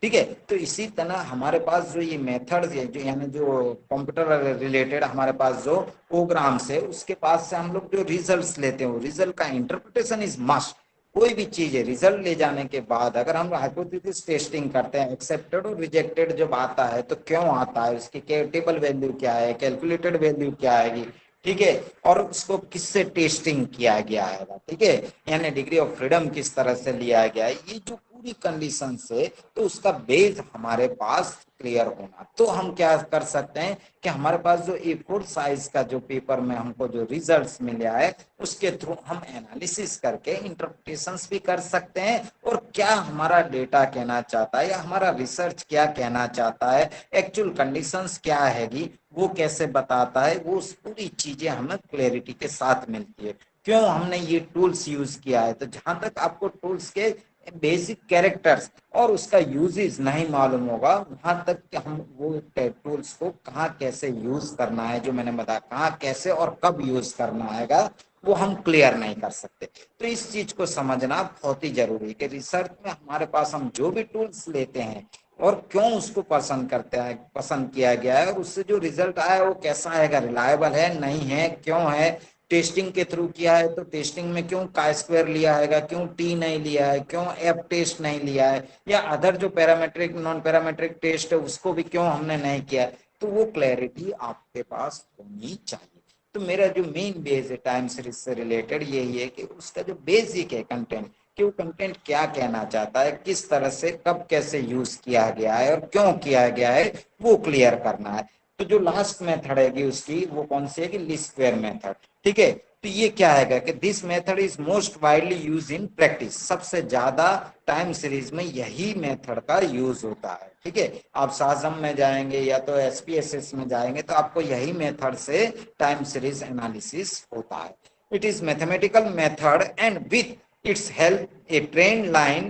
ठीक है, तो इसी तरह हमारे पास जो ये मेथड्स है, जो यानी जो कंप्यूटर रिलेटेड हमारे पास जो प्रोग्राम्स है, उसके पास से हम लोग जो रिजल्ट्स लेते हैं, रिजल्ट का इंटरप्रिटेशन इज मस्ट। कोई भी चीज है, रिजल्ट ले जाने के बाद अगर हम हाइपोथेसिस टेस्टिंग करते हैं, एक्सेप्टेड और रिजेक्टेड जब आता है तो क्यों आता है, उसकी टेबल वैल्यू क्या है, कैलकुलेटेड वैल्यू क्या आएगी, ठीक है, और उसको किससे टेस्टिंग किया गया है, ठीक है, यानी डिग्री ऑफ फ्रीडम किस तरह से लिया गया है, ये जो पूरी कंडीशन से, तो उसका बेस हमारे पास क्लियर होना। तो हम क्या कर सकते हैं कि हमारे पास जो A4 साइज का जो पेपर में हमको जो रिजल्ट्स मिला है, उसके थ्रू हम एनालिसिस करके इंटरप्रिटेशंस भी कर सकते हैं, और क्या हमारा डेटा कहना चाहता है या हमारा रिसर्च क्या कहना चाहता है, एक्चुअल कंडीशंस क्या हैगी, वो कैसे बताता है, वो पूरी चीजें हमें क्लैरिटी के साथ मिलती है। क्यों हमने ये टूल्स यूज किया है, तो जहां तक आपको टूल्स के बेसिक कैरेक्टर्स और उसका यूजेस नहीं मालूम होगा, वहां तक कि हम वो टूल्स को कहाँ कैसे यूज करना है, जो मैंने बताया कहाँ कैसे और कब यूज करना हैगा, वो हम क्लियर नहीं कर सकते। तो इस चीज को समझना बहुत ही जरूरी है कि रिसर्च में हमारे पास हम जो भी टूल्स लेते हैं और क्यों उसको पसंद करते हैं, पसंद किया गया है, और उससे जो रिजल्ट आया वो कैसा है, रिलायबल है नहीं है, क्यों है, टेस्टिंग के थ्रू किया है तो टेस्टिंग में क्यों काई स्क्वायर लिया है, क्यों टी नहीं लिया है, क्यों एफ टेस्ट नहीं लिया है, या अदर जो पैरामेट्रिक नॉन पैरामेट्रिक टेस्ट है उसको भी क्यों हमने नहीं किया है, तो वो क्लैरिटी आपके पास होनी चाहिए। तो मेरा जो मेन बेस है टाइम सीरीज से रिलेटेड यही है कि उसका जो बेसिक है कंटेंट, कि वो कंटेंट क्या कहना चाहता है, किस तरह से कब कैसे यूज किया गया है और क्यों किया गया है, वो क्लियर करना है। तो जो लास्ट मेथड है उसकी वो कौन सी है कि लीस्ट स्क्वायर मेथड। ठीक है, तो ये क्या है कि this method is most widely use in practice, सबसे ज्यादा टाइम सीरीज में यही मेथड का यूज होता है। ठीक है, आप साजम में जाएंगे या तो SPSS में जाएंगे तो आपको यही मेथड से टाइम सीरीज एनालिसिस होता है। It is mathematical method and with its help a trend line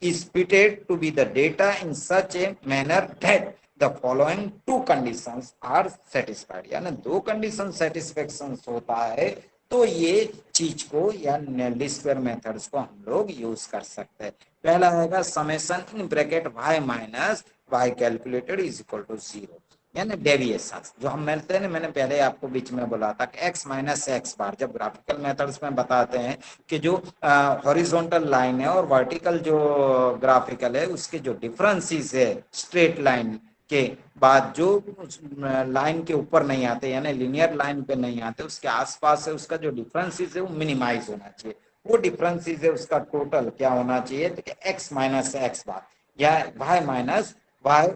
is fitted to be the data in such a manner that the following two conditions are satisfied, यानी दो condition satisfaction होता है तो ये चीज को या लीस्ट स्क्वायर मेथड्स को हम लोग यूज कर सकते हैं। पहला है summation in bracket y minus y calculated is equal to 0, यानी डेविएशन जो हम मिलते हैं ना, मैंने पहले आपको बीच में बोला था कि x माइनस एक्स बार, जब ग्राफिकल मेथड्स में बताते हैं कि जो हॉरिजॉन्टल लाइन है और वर्टिकल जो ग्राफिकल है उसके जो डिफरेंसेस है स्ट्रेट लाइन के बाद जो लाइन के ऊपर नहीं आते यानी लिनियर लाइन पे नहीं आते, उसके आसपास है उसका जो डिफरेंसेस है वो मिनिमाइज होना चाहिए। वो डिफरेंसेस है उसका टोटल क्या होना चाहिए, तो x माइनस एक्स बार या y माइनस y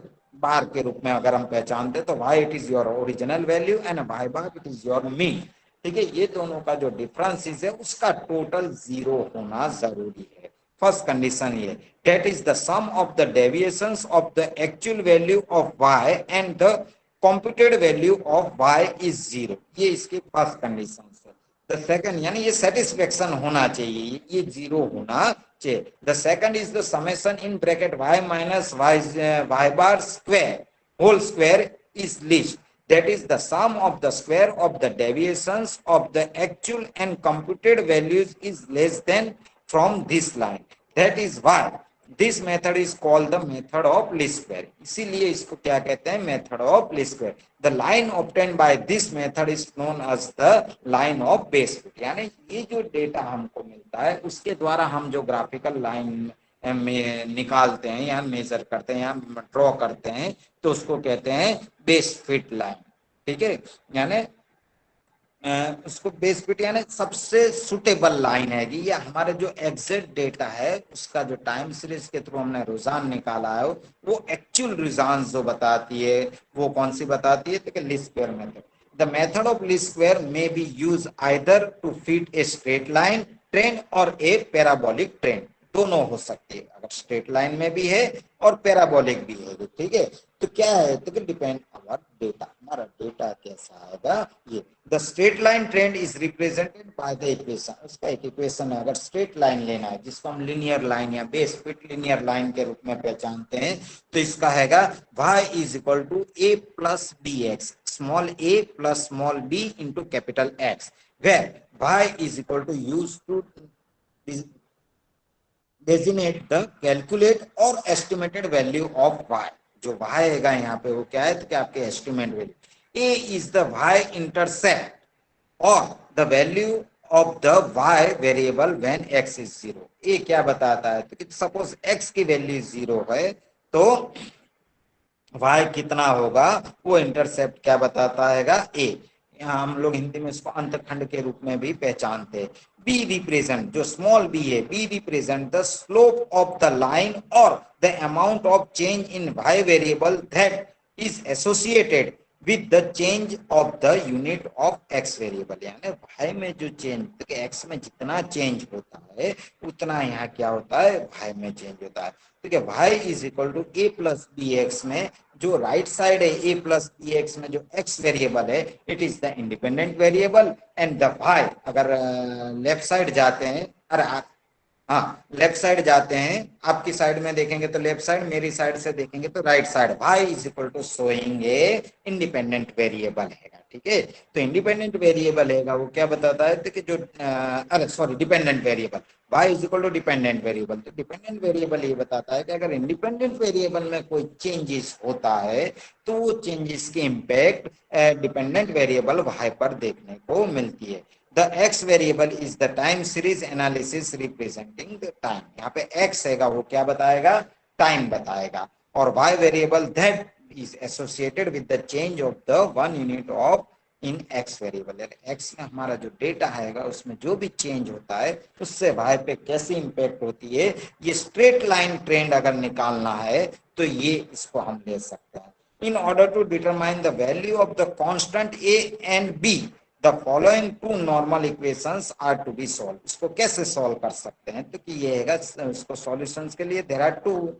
बार के रूप में अगर हम पहचानते तो y it is your original value and y bar it is your mean. ठीक है, ये दोनों का जो डिफरेंसेस है उसका टोटल 0 होना जरूरी है। फर्स्ट कंडीशन ये, that is the sum of the deviations of the actual value of y and the computed value of y is 0, ये इसकी फर्स्ट कंडीशन है। द सेकंड यानी ये सेटिस्फेक्शन होना चाहिए, ये 0 होना चाहिए। The second is the summation in bracket y minus y bar square whole square is least, that is the sum of the square of the deviations of the actual and computed values is less than from this line, that is why this method is called the method of least square, इसीलिए इसको क्या कहते हैं, method of least square। the line obtained by this method is known as the line of base fit, यानी ये जो data हमको मिलता है उसके द्वारा हम जो ग्राफिकल लाइन में निकालते हैं या मेजर करते हैं या ड्रॉ करते हैं तो उसको कहते हैं बेस फिट लाइन। ठीक है, यानी उसको बेस फिट यानी सबसे सुटेबल लाइन है कि ये हमारे जो एग्जैक्ट डेटा है उसका जो टाइम सीरीज के थ्रू हमने रुझान निकाला है वो एक्चुअल रुझान जो बताती है वो कौन सी बताती है, तो least square method. The method of least square may be used either to fit a straight line trend और ए पैराबोलिक ट्रेंड दोनों हो सकती है, अगर स्ट्रेट लाइन में भी है और पैराबोलिक भी है, ठीक है। तो क्या है, तो डिपेंड आवर डेटा, हमारा डेटा कैसा आएगा ये। The straight line trend is represented by the equation, उसका एक इक्वेशन है, अगर स्ट्रेट लाइन लेना है जिसको हम लिनियर लाइन या बेस फिट लिनियर लाइन के रूप में पहचानते हैं, तो इसका हैगा y is equal to a plus b x, small a plus small b into capital X, where y is equal to used to designate the calculate और estimated value of y, जो y हैगा यहाँ पे वो क्या है, तो क्या आपके estimate value. a is the y intercept और the value of the y variable when x is 0। a क्या बताता है, तो सपोज x की वैल्यू 0 है तो y कितना होगा, वो इंटरसेप्ट क्या बताता हैगा a। यहाँ हम लोग हिंदी में इसको अंतखंड के रूप में भी पहचानते हैं। b रिप्रेजेंट, जो स्मॉल b है, b represent the slope of the line और the amount of change in y variable that is associated with the change of the unit of x variable, यानी y में जो change, x में जितना change होता है उतना यहाँ क्या होता है, y में चेंज होता है। ठीक है, y is equal to a plus b x में जो राइट साइड है a प्लस बी एक्स में जो x वेरिएबल है it is the independent variable and the y, अगर लेफ्ट साइड जाते हैं, अरे हाँ लेफ्ट साइड जाते हैं, आपकी साइड में देखेंगे तो लेफ्ट साइड, मेरी साइड से देखेंगे तो right side, y is equal to showing a independent variable है, ठीक है। तो इंडिपेंडेंट वेरिएबल है वो क्या बताता है, तो कि जो अरे sorry dependent variable, y is equal to dependent variable, तो डिपेंडेंट वेरिएबल ये बताता है कि अगर इंडिपेंडेंट वेरिएबल में कोई चेंजेस होता है तो वो चेंजेस की इम्पैक्ट डिपेंडेंट वेरिएबल y पर देखने को मिलती है। The x variable is the time series analysis representing the time, यहाँ पे x हैगा वो क्या बताएगा, टाइम बताएगा, और y variable that is associated with the change of the one unit of in x variable, x में हमारा जो डेटा हैगा उसमें जो भी चेंज होता है उससे y पे कैसी इंपैक्ट होती है, ये स्ट्रेट लाइन ट्रेंड अगर निकालना है तो ये इसको हम ले सकते हैं। In order to determine the value of the constant a and b, the following two normal equations are to be solved। इसको कैसे सॉल्व कर सकते हैं, तो कि ये हैगा इसको सॉल्यूशंस के लिए there are two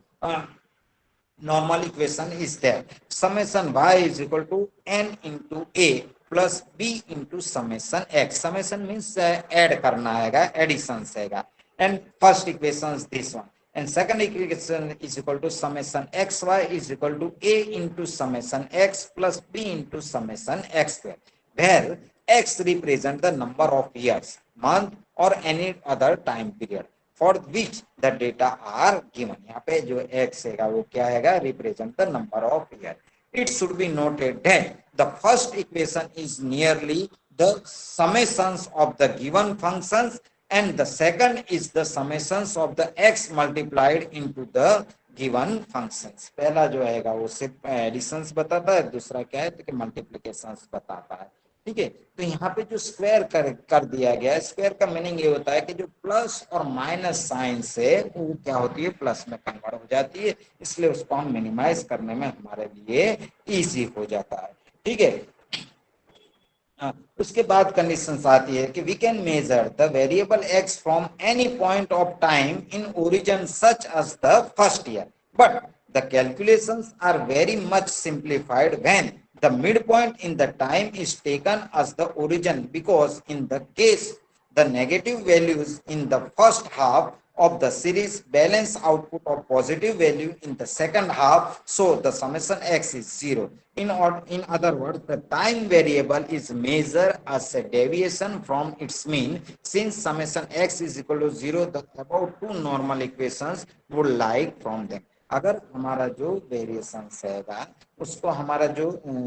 normal equation is there, summation y is equal to n into a plus b into summation x, summation means add करना हैगा, addition हैगा, and first equation is this one, and second equation is equal to summation xy is equal to a into summation x plus b into summation x square, where x represent the number of years, month or any other time period for which the data are given। यहाँ पे जो x हैगा वो क्या हैगा, represent the number of year। It should be noted that the first equation is nearly the summations of the given functions and the second is the summations of the x multiplied into the given functions. पहला जो हैगा वो सिर्फ editions बताता है, दूसरा क्या है तो कि मल्टीप्लिकेशंस बताता है, ठीक है। तो यहाँ पे जो स्क्वायर कर दिया गया है, स्क्वायर का मीनिंग ये होता है कि जो प्लस और माइनस साइन से वो क्या होती है, प्लस में कन्वर्ट हो जाती है, इसलिए उसको हम मिनिमाइज करने में हमारे लिए इजी हो जाता है, ठीक है। उसके बाद कंडीशंस आती है कि we can measure the variable x from any point of time in origin such as the first year, but the calculations are very much simplified when the midpoint in the time is taken as the origin, because in the case the negative values in the first half of the series balance output of positive value in the second half, so the summation x is 0। in other words, the time variable is measured as a deviation from its mean। Since summation x is equal to 0, the above two normal equations would lie from them। अगर हमारा जो variation रहेगा उसको हमारा जो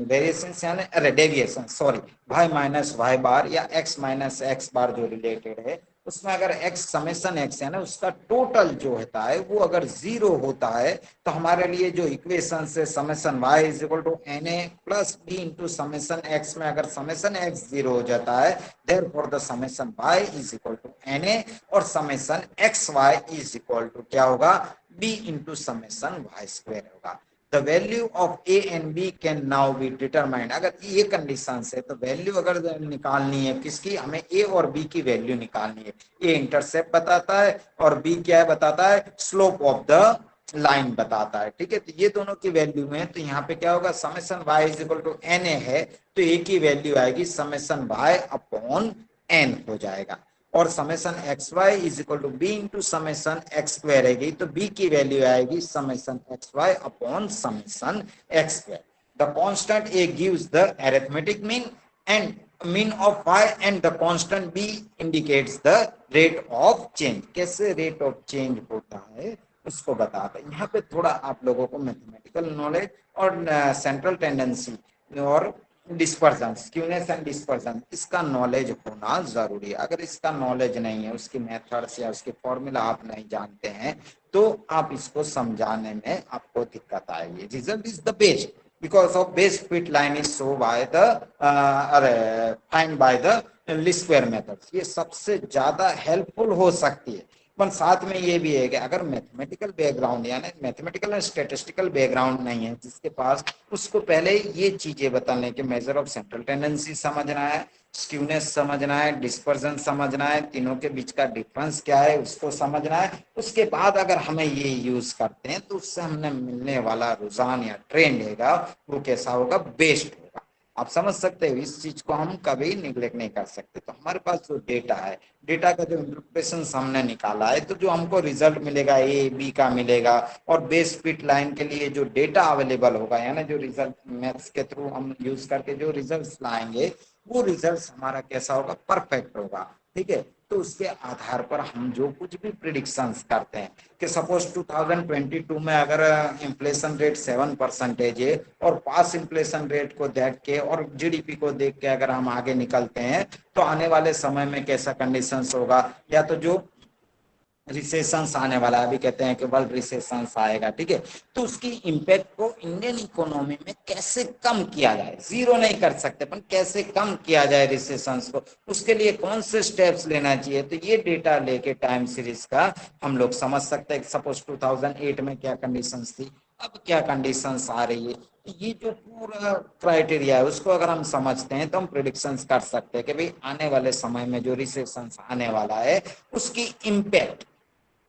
variation यानी अरे deviation sorry y minus Y bar या x माइनस एक्स बार जो रिलेटेड है उसमें अगर x समेशन x यानी उसका टोटल जो होता है वो अगर 0 होता है तो हमारे लिए जो इक्वेशन से summation y is equal to N A plus B into summation x में अगर समेशन x 0 हो जाता है therefore the summation y is equal to N A और summation xy is equal to क्या होगा b into summation Y square होगा। The value of A and B can now be determined. अगर ये condition है तो वैल्यू अगर निकालनी है किसकी, हमें ए और बी की वैल्यू निकालनी है। ए इंटरसेप्ट बताता है और बी क्या है बताता है, स्लोप ऑफ द लाइन बताता है। ठीक है, तो ये दोनों की वैल्यू है, तो यहाँ पे क्या होगा, summation y is equal to N a है तो ए की वैल्यू आएगी समेशन y अपॉन एन हो जाएगा, और summation x y is equal to b into summation x square रहेगी, तो बी की वैल्यू आएगी summation x y upon summation x square. The constant a gives the arithmetic mean and mean of y and the constant b indicates the rate of change. कैसे rate of change होता है उसको बताता है। यहाँ पे थोड़ा आप लोगों को मैथमेटिकल नॉलेज और सेंट्रल टेंडेंसी और डिस्पर्जन, स्क्यूनेस एंड डिस्पर्जन, इसका नॉलेज होना जरूरी है। अगर इसका नॉलेज नहीं है, उसकी मेथड्स या उसके फॉर्मूला आप नहीं जानते हैं, तो आप इसको समझाने में आपको दिक्कत आएगी। Result is the best because of base fit line is so by the find by the least square methods। ये सबसे ज्यादा हेल्पफुल हो सकती है, पर साथ में ये भी है कि अगर मैथमेटिकल बैकग्राउंड यानी मैथमेटिकल एंड स्टैटिस्टिकल बैकग्राउंड नहीं है जिसके पास, उसको पहले ये चीजें बताने के मेजर ऑफ सेंट्रल टेंडेंसी समझना है, स्क्यूनेस समझना है, डिस्पर्जन समझना है, तीनों के बीच का डिफरेंस क्या है उसको समझना है। उसके बाद अगर हमें ये यूज करते हैं तो उससे हमें मिलने वाला रुझान या ट्रेंड है वो कैसा होगा, बेस्ट होगा। आप समझ सकते हो, इस चीज को हम कभी निगलेक्ट नहीं कर सकते। तो हमारे पास जो डेटा है, डेटा का जो इंटरप्रिटेशन हमने निकाला है, तो जो हमको रिजल्ट मिलेगा ए बी का मिलेगा, और बेस फिट लाइन के लिए जो डेटा अवेलेबल होगा यानी जो रिजल्ट मैथ्स के थ्रू हम यूज करके जो रिजल्ट लाएंगे वो रिजल्ट हमारा कैसा होगा, परफेक्ट होगा। ठीक है, तो उसके आधार पर हम जो कुछ भी प्रिडिक्शंस करते हैं कि सपोज 2022 में अगर इन्फ्लेशन रेट 7% है और पास इन्फ्लेशन रेट को देख के और जीडीपी को देख के अगर हम आगे निकलते हैं तो आने वाले समय में कैसा कंडीशंस होगा, या तो जो रिसेशंस आने वाला है, अभी कहते हैं कि वर्ल्ड रिसेशंस आएगा। ठीक है, तो उसकी इम्पैक्ट को इंडियन इकोनॉमी में कैसे कम किया जाए, जीरो नहीं कर सकते पर कैसे कम किया जाए रिसेशंस को, उसके लिए कौन से स्टेप्स लेना चाहिए, तो ये डेटा लेके टाइम सीरीज का हम लोग समझ सकते हैं। सपोज 2008 में क्या कंडीशंस थी, अब क्या कंडीशंस आ रही है, ये जो पूरा क्राइटेरिया है उसको अगर हम समझते हैं तो हम प्रिडिक्शंस कर सकते हैं कि भाई आने वाले समय में जो रिसेशंस आने वाला है उसकी इम्पैक्ट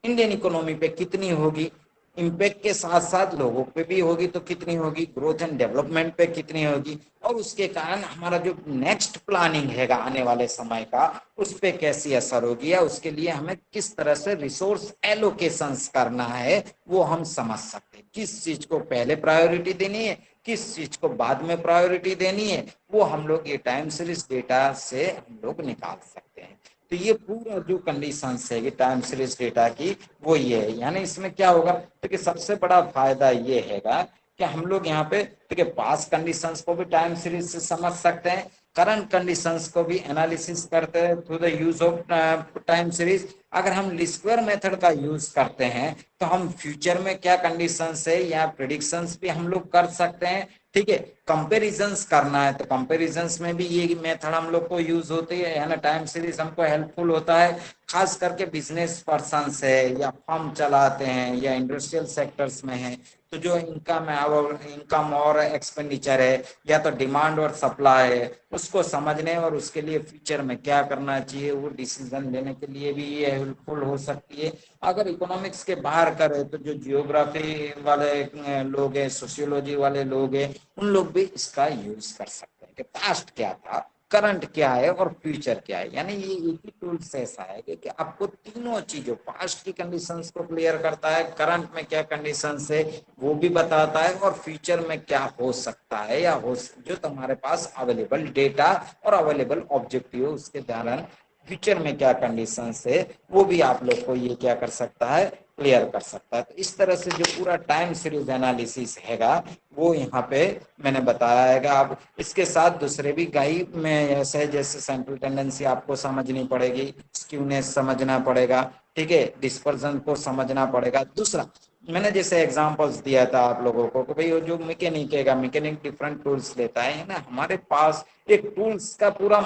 इंडियन इकोनॉमी पे कितनी होगी, इम्पैक्ट के साथ साथ लोगों पे भी होगी तो कितनी होगी, ग्रोथ एंड डेवलपमेंट पे कितनी होगी, और उसके कारण हमारा जो नेक्स्ट प्लानिंग है आने वाले समय का उस पे कैसी असर होगी, या उसके लिए हमें किस तरह से रिसोर्स एलोकेशंस करना है वो हम समझ सकते हैं। किस चीज को पहले प्रायोरिटी देनी है, किस चीज को बाद में प्रायोरिटी देनी है, वो हम लोग ये टाइम सीरीज डेटा से हम लोग निकाल सकते हैं। तो ये पूरा जो कंडीशंस है टाइम सीरीज डेटा की वो ये है। यानी इसमें क्या होगा, तो कि सबसे बड़ा फायदा ये हैगा कि हम लोग यहाँ पे ठीक है पास कंडीशंस को भी टाइम सीरीज से समझ सकते हैं, करंट कंडीशंस को भी एनालिसिस करते हैं through the use of time series. अगर हम लीस्ट स्क्वायर मेथड का यूज करते हैं तो हम फ्यूचर में क्या कंडीशंस है या प्रिडिक्शंस भी हम लोग कर सकते हैं। ठीक है, कंपेरिजंस करना है तो कंपेरिजंस में भी ये मेथड हम लोग को यूज होती है ना, टाइम सीरीज हमको हेल्पफुल होता है। खास करके बिजनेस पर्सन है या फर्म चलाते हैं या इंडस्ट्रियल सेक्टर्स में है, तो जो इनकम और एक्सपेंडिचर है या तो डिमांड और सप्लाई है उसको समझने और उसके लिए फ्यूचर में क्या करना चाहिए वो डिसीजन लेने के लिए भी ये हेल्पफुल हो सकती है। अगर इकोनॉमिक्स के बाहर करें तो जो जियोग्राफी वाले लोग हैं, सोशियोलॉजी वाले लोग हैं, उन लोग भी इसका यूज कर सकते हैं कि पास्ट क्या था, करंट क्या है और फ्यूचर क्या है। यानी ये एक ही टूल्स ऐसा है कि आपको तीनों चीजों, पास्ट की कंडीशंस को क्लियर करता है, करंट में क्या कंडीशंस है वो भी बताता है, और फ्यूचर में क्या हो सकता है या हो जो तुम्हारे पास अवेलेबल डेटा और अवेलेबल ऑब्जेक्टिव उसके दौरान फ्यूचर में क्या कंडीशंस है वो भी आप लोग को ये क्या कर सकता है, क्लियर कर सकता है। तो इस तरह से जो पूरा टाइम सीरीज एनालिसिस हैगा वो यहाँ पे मैंने बताया हैगा। अब इसके साथ दूसरे भी गाई में ऐसे जैसे सेंट्रल टेंडेंसी आपको समझनी पड़ेगी, स्क्यूनेस समझना पड़ेगा, ठीक है, डिस्पर्जन को समझना पड़ेगा। दूसरा मैंने जैसे एग्जांपल्स दिया था आप लोगों को कि भाई वो जो मैकेनिक है, मैकेनिक डिफरेंट टूल्स लेता है ना, हमारे पास एक टूल्स का पूरा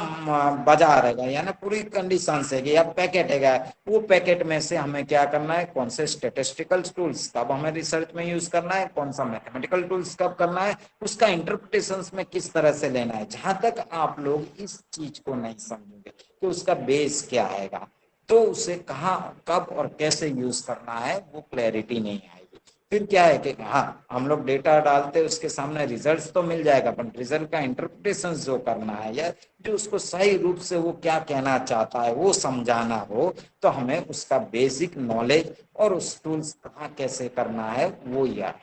बाजार है, यानी पूरी कंडीशन है कि या पैकेट है, वो पैकेट में से हमें क्या करना है, कौन से स्टेटिस्टिकल टूल्स कब हमें रिसर्च में यूज करना है, कौन सा मैथमेटिकल टूल्स कब करना है, उसका इंटरप्रिटेशन में किस तरह से लेना है। जहां तक आप लोग इस चीज को नहीं समझेंगे कि उसका बेस क्या आएगा, तो उसे कहाँ कब और कैसे यूज करना है, वो क्लैरिटी नहीं आएगी। फिर क्या है कि हाँ, हम लोग डेटा डालते हैं, उसके सामने रिजल्ट्स तो मिल जाएगा, पर रिजल्ट का इंटरप्रिटेशन जो करना है या जो उसको सही रूप से वो क्या कहना चाहता है वो समझाना हो, तो हमें उसका बेसिक नॉलेज और उस टूल्स कहाँ कैसे करना है वो यार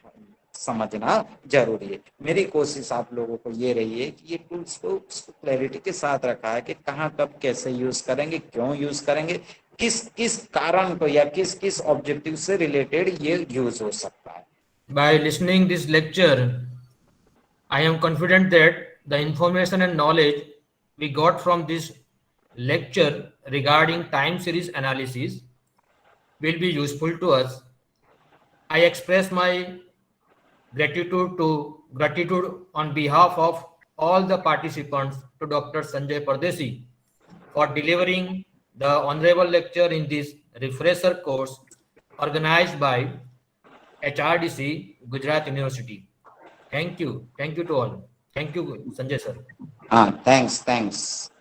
समझना जरूरी है। मेरी कोशिश आप लोगों को ये रही है कि ये टूल्स को क्लैरिटी के साथ रखा है कि कहाँ कब कैसे यूज करेंगे, क्यों यूज करेंगे, किस किस कारण को या किस किस ऑब्जेक्टिव से रिलेटेड ये यूज हो सकता है। By listening this lecture, I am confident that the information and knowledge we got from this lecture regarding time series analysis will be useful to us. I express my gratitude on behalf of all the participants to Dr. Sanjay Pardesi for delivering the honorable lecture in this refresher course organized by HRDC Gujarat University. Thank you to all. Thank you, Sanjay sir. हाँ, thanks.